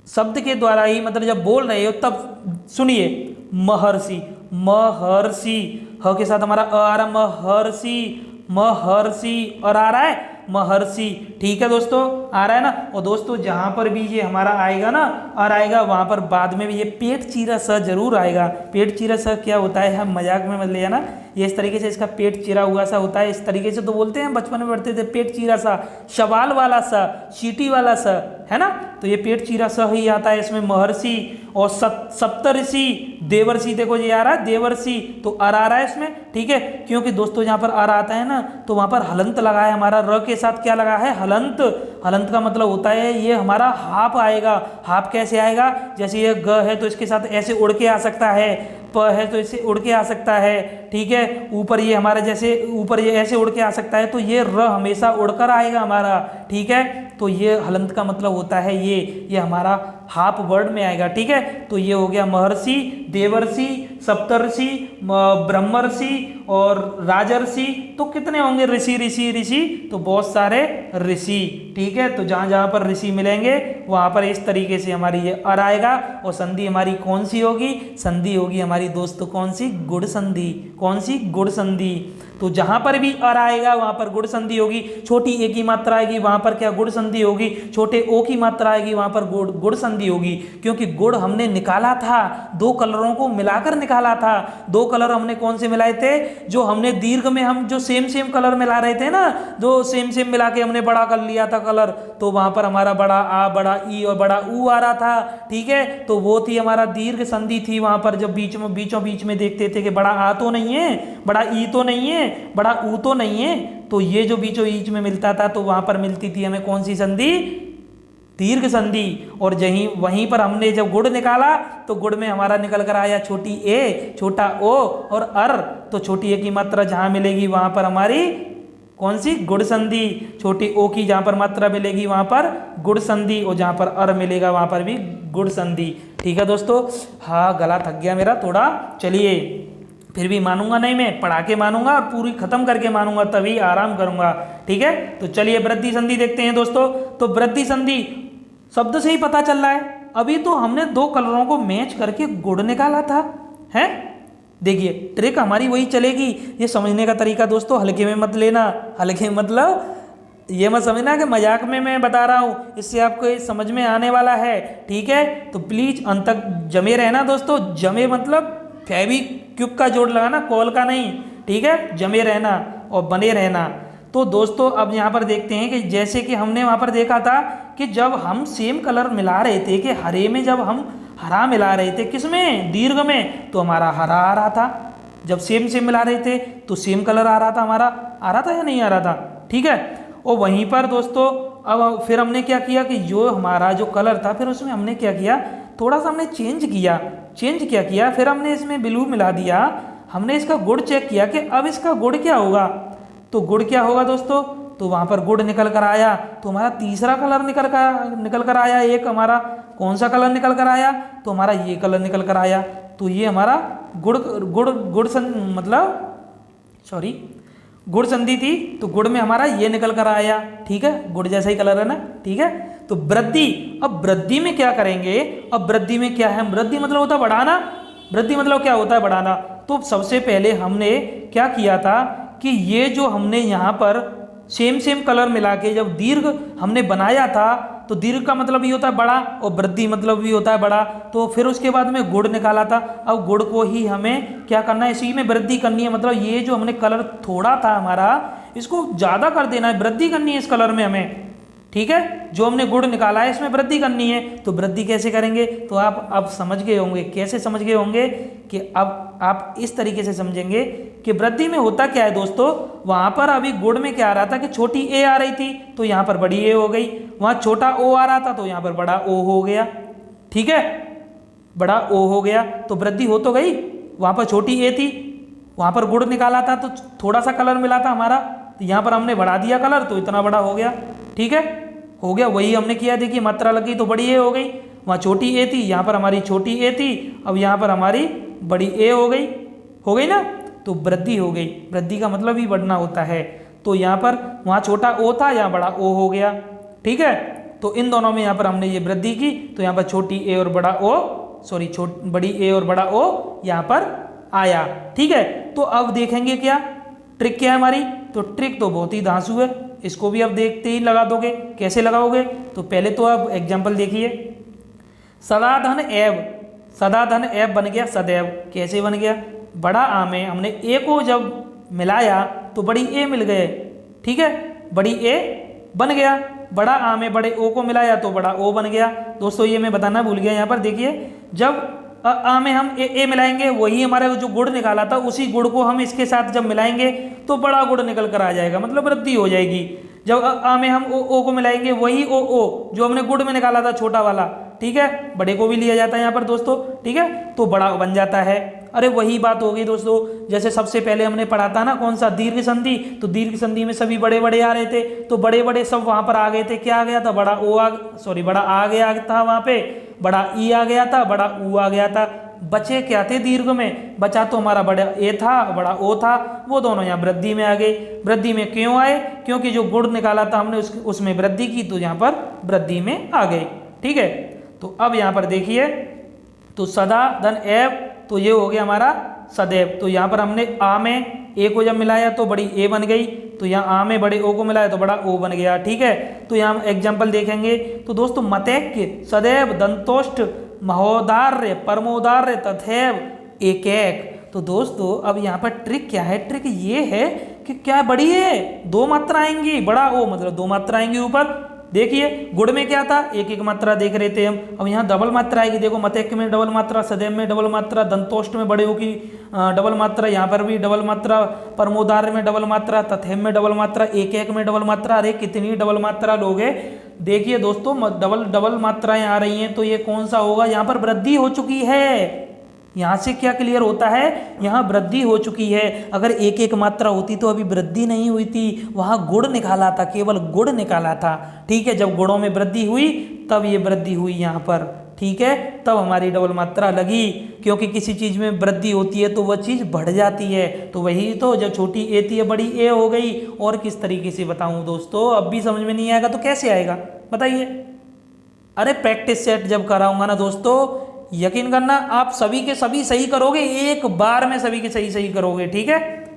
Speaker 1: शब्द के द्वारा ही, मतलब जब बोल रहे हो तब सुनिए, महर्षि, महर्षि, ह के साथ हमारा आ रहा, महर्षि, महर्षि, और आ रहा है महर्षि। ठीक है दोस्तों, आ रहा है ना। और दोस्तों जहाँ पर भी ये हमारा आएगा ना, और आएगा, वहाँ पर बाद में भी ये पेट चीरा स जरूर आएगा। पेट चीरा स क्या होता है, हम मजाक में मत ले ना, ये इस तरीके से इसका पेट चिरा हुआ सा होता है, इस तरीके से तो बोलते हैं, बचपन में पढ़ते थे, पेट चीरा सा, सवाल वाला सा, चीटी वाला सा, है ना। तो ये पेट चीरा स ही आता है इसमें, महर्षि। और सप्तऋषि, देवर्षि, देखो ये आ रहा है देवर्षि, तो अर आ रहा है इसमें। ठीक है, क्योंकि दोस्तों जहाँ पर अर आता है ना, तो वहाँ पर हलंत लगा है हमारा, र के साथ क्या लगा है, हलंत। हलंत का मतलब होता है ये हमारा हाफ आएगा। हाफ कैसे आएगा, जैसे ये ग है तो इसके साथ ऐसे उड़ के आ सकता है, प है तो इसे उड़ के आ सकता है। ठीक है, ऊपर ये हमारा जैसे ऊपर ये ऐसे उड़ के आ सकता है, तो ये र हमेशा उड़कर आएगा हमारा। ठीक है, तो ये हलंत का मतलब होता है ये हमारा हाफ वर्ड में आएगा। ठीक है, तो ये हो गया महर्षि, देवर्षि, सप्तर्षि, ब्रह्मर्षि और राजर्षि। तो कितने होंगे, ऋषि ऋषि ऋषि, तो बहुत सारे ऋषि। ठीक है, तो जहाँ जहाँ पर ऋषि मिलेंगे वहाँ पर इस तरीके से हमारी ये अर आएगा। और संधि हमारी कौन सी होगी, संधि होगी हमारी दोस्तों कौन सी, गुण संधि। कौन सी, गुण संधि। तो जहाँ पर भी अर आएगा वहाँ पर गुण संधि होगी। छोटी ए की मात्रा आएगी वहाँ पर क्या, गुण संधि होगी। छोटे ओ की मात्रा आएगी वहाँ पर गुण संधि होगी। क्योंकि गुण हमने निकाला था, दो कलरों को मिलाकर निकाला था। दो कलर हमने कौन से मिलाए थे, जो हमने दीर्घ में हम जो सेम कलर मिला रहे थे ना, जो सेम मिला के हमने बड़ा कर लिया था कलर, तो वहाँ पर हमारा बड़ा आ, बड़ा ई और बड़ा ऊ आ रहा था। ठीक है, तो वो थी हमारा दीर्घ संधि थी। वहाँ पर जब बीचों बीच में देखते थे कि बड़ा आ तो नहीं है, बड़ा ई तो नहीं है, बड़ा ऊ तो नहीं है, तो ये जो बीचों बीच में मिलता था तो वहाँ पर मिलती थी हमें कौन सी संधि, दीर्घ संधि। और वहीं पर हमने जब गुण निकाला तो गुण में हमारा निकल कर आया छोटी ए, छोटा ओ और अर। तो छोटी ए की मात्रा जहाँ मिलेगी वहाँ पर हमारी कौन सी, गुण संधि। छोटी ओ की जहाँ पर मात्रा मिलेगी वहाँ पर गुण संधि, और जहाँ पर अर मिलेगा वहाँ पर भी गुण संधि। ठीक है दोस्तों, हाँ गला थक गया मेरा थोड़ा, चलिए फिर भी मानूंगा नहीं, मैं पढ़ा के मानूंगा और पूरी खत्म करके मानूंगा, तभी आराम करूंगा। ठीक है, तो चलिए वृद्धि संधि देखते हैं दोस्तों। तो वृद्धि संधि शब्द से ही पता चल रहा है, अभी तो हमने दो कलरों को मैच करके गुण निकाला था, है। देखिए ट्रिक हमारी वही चलेगी। ये समझने का तरीका दोस्तों हल्के में मत लेना, हल्के मतलब ये मत समझना कि मजाक में मैं बता रहा हूँ, इससे आपको ये समझ में आने वाला है। ठीक है, तो प्लीज अंत तक जमे रहना दोस्तों। जमे मतलब फेविक्विक का जोड़ लगाना, कॉल का नहीं। ठीक है, जमे रहना और बने रहना। तो दोस्तों अब यहाँ पर देखते हैं कि जैसे कि हमने वहाँ पर देखा था कि जब हम सेम कलर मिला रहे थे कि हरे में जब हम हरा मिला रहे थे, किसमें, दीर्घ में, तो हमारा हरा आ रहा था। जब सेम सेम मिला रहे थे तो सेम कलर आ रहा था हमारा, आ रहा था या नहीं आ रहा था, ठीक है। और वहीं पर दोस्तों अब फिर हमने क्या किया कि जो हमारा जो कलर था फिर उसमें हमने क्या किया, थोड़ा सा हमने चेंज क्या किया, फिर हमने इसमें ब्लू मिला दिया। हमने इसका गुड़ चेक किया कि अब इसका गुड़ क्या होगा, तो गुड़ क्या होगा दोस्तों, तो वहाँ पर गुड़ निकल कर आया, तो हमारा तीसरा कलर निकल कर आया। एक हमारा कौन सा कलर निकल कर आया, तो हमारा ये कलर निकल कर आया। तो ये हमारा गुड़ संधि थी, तो गुड़ में हमारा ये निकल कर आया, ठीक है, गुड़ जैसा ही कलर है ना, ठीक है। तो वृद्धि, अब वृद्धि में क्या करेंगे, अब वृद्धि में क्या है, वृद्धि मतलब होता है बढ़ाना, वृद्धि मतलब क्या होता है, बढ़ाना। तो सबसे पहले हमने क्या किया था कि ये जो हमने यहाँ पर सेम कलर मिला के जब दीर्घ हमने बनाया था, तो दीर्घ का मतलब ये होता है बड़ा और वृद्धि मतलब भी होता है बड़ा। तो फिर उसके बाद में गुड़ निकाला था। अब गुड़ को ही हमें क्या करना है, इसी में वृद्धि करनी है, मतलब ये जो हमने कलर थोड़ा था हमारा, इसको ज़्यादा कर देना है, वृद्धि करनी है इस कलर में हमें, ठीक है। जो हमने गुड़ निकाला है इसमें वृद्धि करनी है। तो वृद्धि कैसे करेंगे, तो आप अब समझ गए होंगे, कैसे समझ गए होंगे कि अब आप इस तरीके से समझेंगे कि वृद्धि में होता क्या है दोस्तों, वहाँ पर अभी गुड़ में क्या आ रहा था कि छोटी ए आ रही थी, तो यहाँ पर बड़ी ए हो गई, वहाँ छोटा ओ आ रहा था तो यहाँ पर बड़ा ओ हो गया, ठीक है, बड़ा ओ हो गया। तो वृद्धि हो तो गई, वहाँ पर छोटी ए थी, वहाँ पर गुड़ निकाला था तो थोड़ा सा कलर मिला था हमारा, तो यहाँ पर हमने बढ़ा दिया कलर तो इतना बड़ा हो गया, ठीक है, हो गया। वही हमने किया, देखिए मात्रा लगी तो बड़ी ए हो गई, वहाँ छोटी ए थी, यहाँ पर हमारी छोटी ए थी, अब यहाँ पर हमारी बड़ी ए हो गई ना, तो वृद्धि हो गई। वृद्धि का मतलब ही बढ़ना होता है। तो यहाँ पर वहाँ छोटा ओ था, यहाँ बड़ा ओ हो गया, ठीक है। तो इन दोनों में यहाँ पर हमने ये वृद्धि की, तो यहाँ पर छोटी ए और बड़ा ओ, बड़ी ए और बड़ा ओ यहाँ पर आया, ठीक है। तो अब देखेंगे क्या ट्रिक क्या है हमारी, तो ट्रिक तो बहुत ही धांसू है, इसको भी अब देखते ही लगा दोगे। कैसे लगाओगे, तो पहले तो अब एग्जाम्पल देखिए, सदाधन एव बन गया सदैव। कैसे बन गया, बड़ा आ में हमने ए को जब मिलाया तो बड़ी ए मिल गए, ठीक है, बड़ी ए बन गया। बड़ा आ में बड़े ओ को मिलाया तो बड़ा ओ बन गया। दोस्तों ये मैं बताना भूल गया, यहाँ पर देखिए, जब आ में हम ए मिलाएंगे, वही हमारा जो गुड़ निकाला था उसी गुड़ को हम इसके साथ जब मिलाएंगे तो बड़ा गुड़ निकल कर आ जाएगा, मतलब वृद्धि हो जाएगी। जब आ में हम ओ को मिलाएंगे, वही ओ जो हमने गुड़ में निकाला था छोटा वाला, ठीक है, बड़े को भी लिया जाता है यहाँ पर दोस्तों, ठीक है, तो बड़ा बन जाता है। अरे वही बात हो गई दोस्तों, जैसे सबसे पहले हमने पढ़ा था ना कौन सा, दीर्घ संधि। तो दीर्घ संधि में सभी बड़े बड़े आ रहे थे, तो बड़े बड़े सब वहां पर आ गए थे। क्या आ गया था, बड़ा आ गया था वहां पे, बड़ा ई आ गया था, बड़ा ऊ आ गया था। बचे क्या थे दीर्घ में, बचा तो हमारा बड़ा ए था, बड़ा ओ था, वो दोनों यहाँ वृद्धि में आ गए। वृद्धि में क्यों आए, क्योंकि जो गुड़ निकाला था हमने उसमें वृद्धि की, तो यहाँ पर वृद्धि में आ गए, ठीक है। तो अब यहाँ पर देखिए, तो सदा धन एव, तो ये हो गया हमारा सदैव। तो यहाँ पर हमने आ में ए को जब मिलाया तो बड़ी ए बन गई, तो यहाँ आ में बड़े ओ को मिलाया तो बड़ा ओ बन गया, ठीक है। तो यहाँ एग्जाम्पल देखेंगे, तो दोस्तों मतैक्य सदैव दंतोष्ठ महोदार्य परमोदार्य तथैव एकैक। तो दोस्तों अब यहाँ पर ट्रिक क्या है, ट्रिक ये है कि क्या बड़ी है, दो मात्रा आएंगी, बड़ा ओ मतलब दो मात्रा आएंगी ऊपर। देखिए गुड़ में क्या था, एक एक मात्रा देख रहे थे हम, अब यहाँ डबल मात्रा आएगी। देखो मतैक्य में डबल मात्रा, सदैव में डबल मात्रा, दंतोष्ठ में बड़े ओ की डबल मात्रा, यहाँ पर भी डबल मात्रा, परमोदार्य में डबल मात्रा, तथैव में डबल मात्रा, एक में डबल मात्रा। अरे कितनी डबल मात्रा लोगे। देखिए दोस्तों डबल मात्राएं आ रही हैं, तो ये कौन सा होगा, यहाँ पर वृद्धि हो चुकी है। यहाँ से क्या क्लियर होता है, यहाँ वृद्धि हो चुकी है। अगर एक एक मात्रा होती तो अभी वृद्धि नहीं हुई थी, वहाँ गुड़ निकाला था, केवल गुड़ निकाला था, ठीक है। जब गुड़ों में वृद्धि हुई तब ये वृद्धि हुई यहाँ पर, ठीक है, तब हमारी डबल मात्रा लगी। क्योंकि किसी चीज़ में वृद्धि होती है तो वह चीज़ बढ़ जाती है, तो वही तो जब छोटी ए थी बड़ी ए हो गई। और किस तरीके से बताऊँ दोस्तों, अब भी समझ में नहीं आएगा तो कैसे आएगा बताइए। अरे प्रैक्टिस सेट जब कराऊंगा ना दोस्तों, यकीन करना आप सभी के सभी सही करोगे, एक बार में सभी के सही करोगे, ठीक है।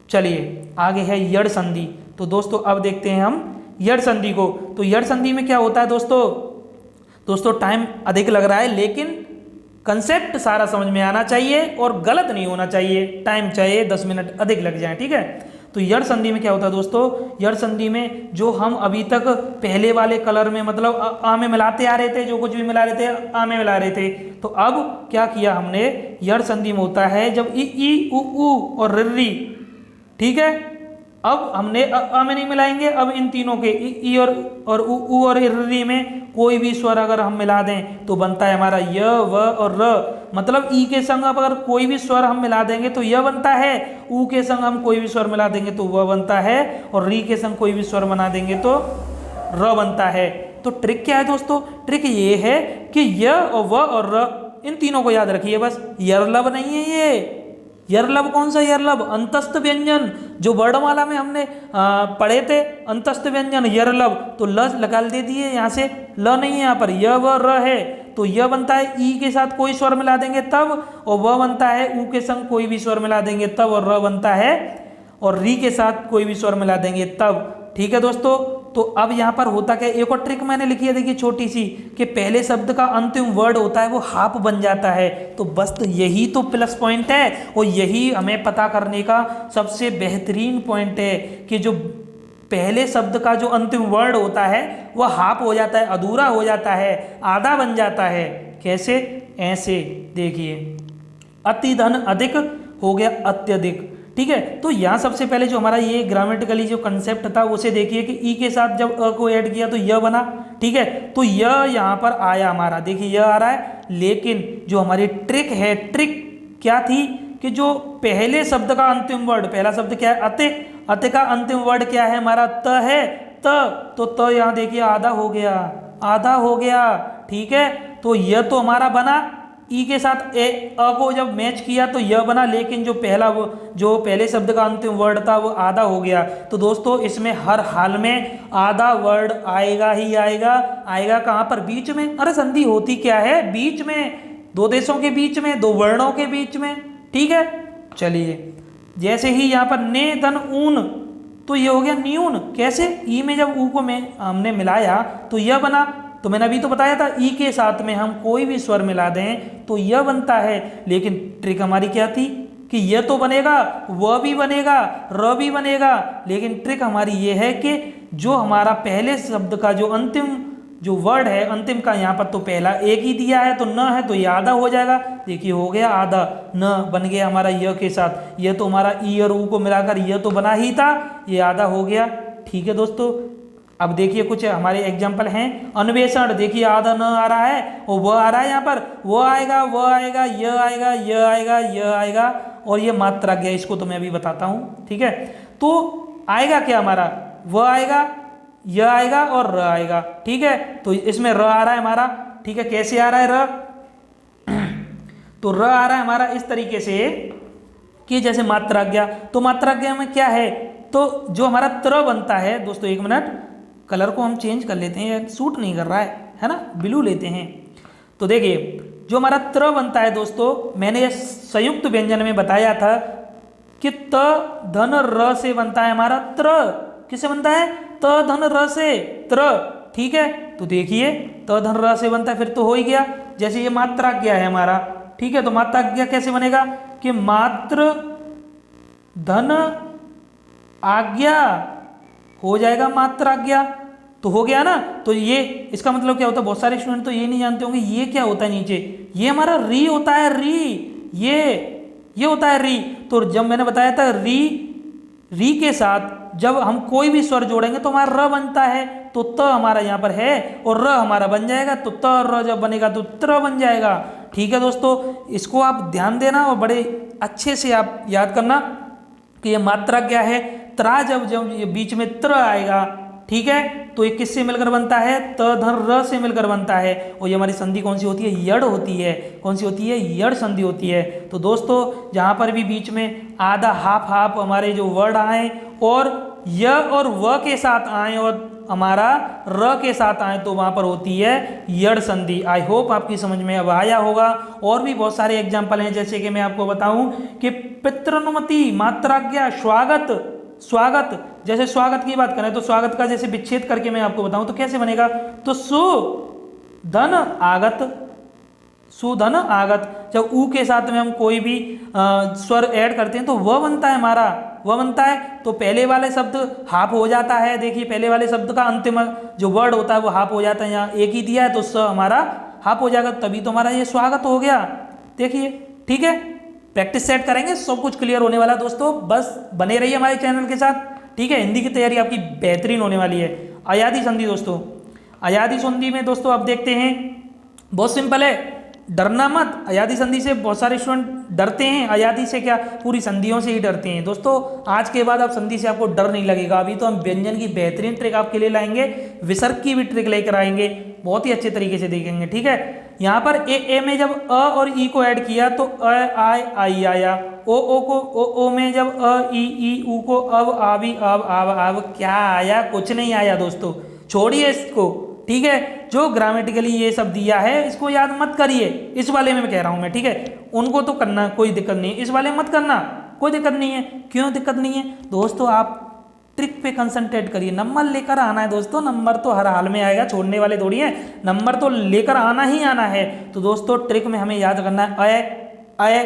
Speaker 1: चलिए आगे है यड़ संधि। तो दोस्तों अब देखते हैं हम यड़ संधि को। तो यड़ संधि में क्या होता है दोस्तों टाइम अधिक लग रहा है, लेकिन कंसेप्ट सारा समझ में आना चाहिए और गलत नहीं होना चाहिए। टाइम चाहे 10 मिनट अधिक लग जाए, ठीक है। तो यड़ संधि में क्या होता है दोस्तों, यड़ संधि में जो हम अभी तक पहले वाले कलर में मतलब आ में मिलाते आ रहे थे, जो कुछ भी मिला रहे थे आ में मिला रहे थे, तो अब क्या किया हमने, यड़ संधि में होता है जब ई उ और री, ठीक है, अब हमने अ में नहीं मिलाएंगे, अब इन तीनों के ई और उ और री में कोई भी स्वर अगर हम मिला दें तो बनता है हमारा य व और र, मतलब ई के संग अब अगर कोई भी स्वर हम मिला देंगे तो य बनता है, उ के संग हम कोई भी स्वर मिला देंगे तो व बनता है, और री के संग कोई भी स्वर बना देंगे तो र बनता है। तो ट्रिक क्या है दोस्तों, ट्रिक ये है कि य और व और र इन तीनों को याद रखिए बस, यरलब नहीं है ये। यरलब कौन सा यरलब, अंतस्थ व्यंजन, जो वर्णमाला में हमने पढ़े थे अंतस्थ व्यंजन यरलब, तो ल निकाल दे दिए यहाँ से, ल नहीं है यहाँ पर, य व र है, तो य बनता है ई के साथ कोई स्वर मिला देंगे तब, और व बनता है उ के संग कोई भी स्वर मिला देंगे तब, और र बनता है और री के साथ कोई भी स्वर मिला देंगे तब। ठीक है दोस्तों, तो अब यहाँ पर होता क्या, एक और ट्रिक मैंने लिखी है देखिए छोटी सी, कि पहले शब्द का अंतिम वर्ड होता है वो हाफ बन जाता है, तो बस तो यही तो प्लस पॉइंट है, और यही हमें पता करने का सबसे बेहतरीन पॉइंट है कि जो पहले शब्द का जो अंतिम वर्ड होता है वह हाफ हो जाता है, अधूरा हो जाता है, आधा बन जाता है। कैसे, ऐसे देखिए, अति धन अधिक हो गया अत्यधिक। ठीक है, तो यहाँ सबसे पहले जो हमारा ये ग्रामेटिकली जो कंसेप्ट था उसे देखिए कि ई के साथ जब अ को ऐड किया तो य बना। ठीक है, तो य यहाँ पर आया हमारा, देखिए य आ रहा है, लेकिन जो हमारी ट्रिक है, ट्रिक क्या थी कि जो पहले शब्द का अंतिम वर्ड, पहला शब्द क्या है अति, अति का अंतिम वर्ड क्या है हमारा त है, तो त यहाँ देखिए आधा हो गया, आधा हो गया। ठीक है, तो यह तो हमारा बना, ई के साथ अ को जब मैच किया तो यह बना, लेकिन जो पहले शब्द का अंतिम वर्ड था वो आधा हो गया। तो दोस्तों इसमें हर हाल में आधा वर्ड आएगा ही आएगा। आएगा कहाँ पर, बीच में। अरे संधि होती क्या है, बीच में, दो देशों के बीच में, दो वर्णों के बीच में। ठीक है, चलिए जैसे ही यहाँ पर ने धन ऊन, तो ये हो गया न्यून। कैसे, ई में जब ऊ को हमने मिलाया तो यह बना, तो मैंने अभी तो बताया था ई के साथ में हम कोई भी स्वर मिला दें तो यह बनता है, लेकिन ट्रिक हमारी क्या थी कि यह तो बनेगा, वह भी बनेगा, र भी बनेगा, लेकिन ट्रिक हमारी ये है कि जो हमारा पहले शब्द का जो अंतिम जो वर्ड है, अंतिम का यहाँ पर तो पहला एक ही दिया है तो न है, तो ये आधा हो जाएगा। देखिए हो गया आधा, न बन गया हमारा य के साथ, यह तो हमारा ई और ऊ को मिलाकर यह तो बना ही था, ये आधा हो गया। ठीक है दोस्तों, अब देखिए कुछ हमारे एग्जाम्पल हैं। अन्वेषण, देखिए आधा न आ रहा है और वह आ रहा है, यहाँ पर वह आएगा, वह आएगा, यह आएगा, यह आएगा, यह आएगा, और ये मात्रा गया, इसको तो मैं अभी बताता हूँ। ठीक है, तो आएगा क्या हमारा, वह आएगा, यह आएगा और र आएगा। ठीक है, तो इसमें र आ रहा है हमारा। ठीक है, कैसे आ रहा है र, तो र आ रहा है हमारा इस तरीके से कि जैसे मात्राज्ञा, तो मात्राज्ञा में क्या है, तो जो हमारा त्र बनता है दोस्तों, एक मिनट कलर को हम चेंज कर लेते हैं, सूट नहीं कर रहा है ना, ब्लू लेते हैं। तो देखिए जो हमारा त्र बनता है दोस्तों, मैंने ये संयुक्त व्यंजन में बताया था कि त धन र से बनता है हमारा त्र। किससे बनता है, त धन र से त्र। ठीक है, तो देखिए त धन र से बनता है, फिर तो हो ही गया। जैसे ये मात्राज्ञा है हमारा, ठीक है, तो मात्राज्ञा कैसे बनेगा कि मात्र धन आज्ञा हो जाएगा मात्राज्ञा, तो हो गया ना। तो ये इसका मतलब क्या होता है, बहुत सारे स्टूडेंट तो ये नहीं जानते होंगे ये क्या होता है नीचे, ये हमारा री होता है, री, ये होता है री। तो जब मैंने बताया था री के साथ जब हम कोई भी स्वर जोड़ेंगे तो हमारा र बनता है, तो त हमारा यहाँ पर है और र हमारा बन जाएगा, तो त और र जब बनेगा तो त्र बन जाएगा। ठीक है दोस्तों, इसको आप ध्यान देना और बड़े अच्छे से आप याद करना कि ये मात्रा क्या है। त्रा जब ये बीच में त्र आएगा, ठीक है, तो ये किससे मिलकर बनता है, त धन र से मिलकर बनता है, और ये हमारी संधि कौन सी होती है, यड़ होती है। कौन सी होती है, यड़ संधि होती है। तो दोस्तों जहाँ पर भी बीच में आधा हाफ हाफ हमारे जो वर्ड आए और य और व के साथ आए और हमारा र के साथ आए, तो वहाँ पर होती है यड़ संधि। आई होप आपकी समझ में अब आया होगा। और भी बहुत सारे एग्जाम्पल हैं, जैसे कि मैं आपको बताऊं कि पितृनुमति, मात्राज्ञा, स्वागत, स्वागत, जैसे स्वागत की बात करें तो स्वागत का जैसे विच्छेद करके मैं आपको बताऊं तो कैसे बनेगा, तो सु धन आगत, सुधन आगत। जब ऊ के साथ में हम कोई भी स्वर ऐड करते हैं तो वह बनता है हमारा, वह बनता है। तो पहले वाले शब्द हाफ हो जाता है, देखिए पहले वाले शब्द का अंतिम जो वर्ड होता है वो हाफ हो जाता है, यहाँ एक ही दिया है तो स हमारा हाफ हो जाएगा, तभी तो हमारा ये स्वागत हो गया। देखिए ठीक है, प्रैक्टिस सेट करेंगे, सब कुछ क्लियर होने वाला है दोस्तों, बस बने रहिए हमारे चैनल के साथ। ठीक है, हिंदी की तैयारी आपकी बेहतरीन होने वाली है। अयादी संधि दोस्तों, अयादी संधि में दोस्तों अब देखते हैं, बहुत सिंपल है, डरना मत। अयादी संधि से बहुत सारे स्टूडेंट डरते हैं, अयादी से क्या पूरी संधियों से ही डरते हैं। दोस्तों आज के बाद अब संधि से आपको डर नहीं लगेगा। अभी तो हम व्यंजन की बेहतरीन ट्रिक आपके लिए लाएंगे, विसर्ग की भी ट्रिक लेकर आएंगे, बहुत ही अच्छे तरीके से देखेंगे। ठीक है, यहाँ पर ए में जब अ और ई को ऐड किया तो अ आय आई आया, ओ को ओ में जब अ ई ऊ को अब आवी अब क्या आया, कुछ नहीं आया दोस्तों, छोड़िए इसको। ठीक है, जो ग्रामेटिकली ये सब दिया है इसको याद मत करिए, इस वाले में मैं कह रहा हूँ मैं। ठीक है, उनको तो करना कोई दिक्कत नहीं है, इस वाले में मत करना, कोई दिक्कत नहीं है। क्यों दिक्कत नहीं है दोस्तों, आप ट्रिक पे कंसंट्रेट करिए, नंबर लेकर आना है दोस्तों, नंबर तो हर हाल में आएगा, छोड़ने वाले थोड़ी है, नंबर तो लेकर आना ही आना है। तो दोस्तों ट्रिक में हमें याद करना है अय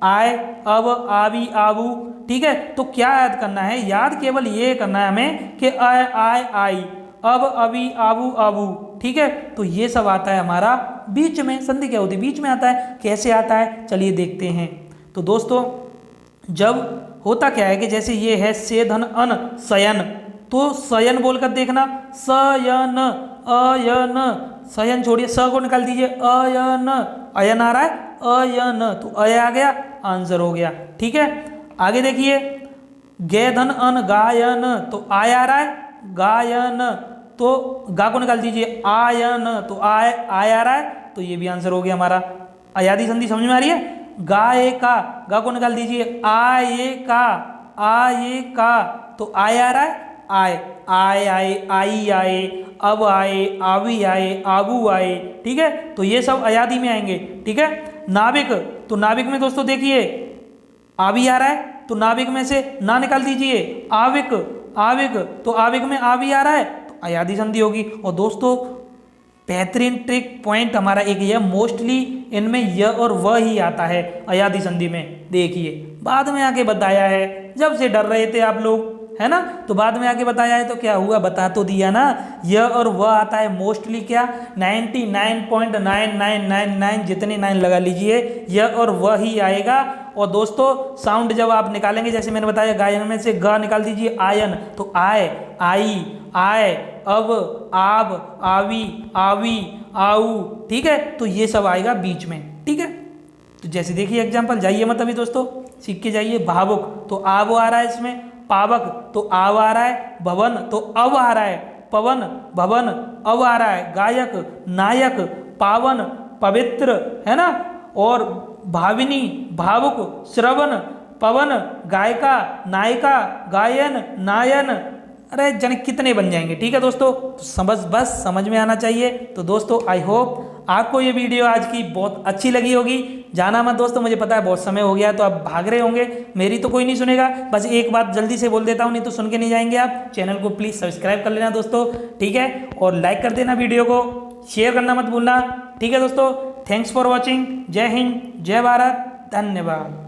Speaker 1: आय अब आवी आबू। ठीक है, तो क्या याद करना है, याद केवल ये करना है हमें कि अय आय आई अब अभी आबू आबू। ठीक है, तो ये सब आता है हमारा बीच में, संधि क्या होती है बीच में आता है, कैसे आता है चलिए देखते हैं। तो दोस्तों जब होता क्या है कि जैसे ये है से धन अन शयन, तो शयन बोलकर देखना, शयन अयन, शयन छोड़िए स को निकाल दीजिए, अयन, अयन आ रहा है अयन, तो अय आ गया, आंसर हो गया। ठीक है, आगे देखिए गे धन अन गायन, तो आय आ रहा है गायन, तो गा को निकाल दीजिए आयन, तो आय आ रहा है, तो ये भी आंसर हो गया हमारा। अयादी संधि समझ में आ रही है, गाये का, गा को निकाल दीजिए आये का, तो आय आ रहा है आय आए आई आए अब आए आवी आए आबू आए। ठीक है, तो ये सब अयादी में आएंगे। ठीक है, नाविक, तो नाविक में दोस्तों देखिए आवी आ रहा है, तो नाविक में से ना निकाल दीजिए आविक, तो आविक में आवी आ रहा है, तो अयादी संधि होगी। और दोस्तों बेहतरीन ट्रिक पॉइंट हमारा एक यह, मोस्टली इनमें य और व ही आता है अयादी संधि में, देखिए बाद में आके बताया है, जब से डर रहे थे आप लोग है ना, तो बाद में आके बताया है, तो क्या हुआ बता तो दिया ना, य और व आता है मोस्टली, क्या 99.9999 जितने 9 लगा लीजिए, य और व ही आएगा। और दोस्तों साउंड जब आप निकालेंगे, जैसे मैंने बताया गायन में से ग निकाल दीजिए आयन, तो आय आई आय अब आब आवी आवी आऊ। ठीक है, तो ये सब आएगा बीच में। ठीक है, तो जैसे देखिए एग्जाम्पल, जाइए मत अभी दोस्तों सीख के जाइए। भावुक, तो आब आ रहा है इसमें, पावक तो आव आ रहा है, भवन तो अब आ रहा है, पवन भवन अब आ रहा है, गायक नायक पावन पवित्र है ना, और भाविनी भावुक श्रवण पवन गायिका नायिका गायन नायन, अरे जन कितने बन जाएंगे। ठीक है दोस्तों, तो बस समझ में आना चाहिए। तो दोस्तों आई होप आपको ये वीडियो आज की बहुत अच्छी लगी होगी। जाना मत दोस्तों, मुझे पता है बहुत समय हो गया तो आप भाग रहे होंगे, मेरी तो कोई नहीं सुनेगा। बस एक बात जल्दी से बोल देता हूँ, नहीं तो सुन के नहीं जाएंगे आप। चैनल को प्लीज़ सब्सक्राइब कर लेना दोस्तों, ठीक है, और लाइक कर देना, वीडियो को शेयर करना मत भूलना। ठीक है दोस्तों, थैंक्स फॉर वॉचिंग। जय हिंद, जय भारत, धन्यवाद।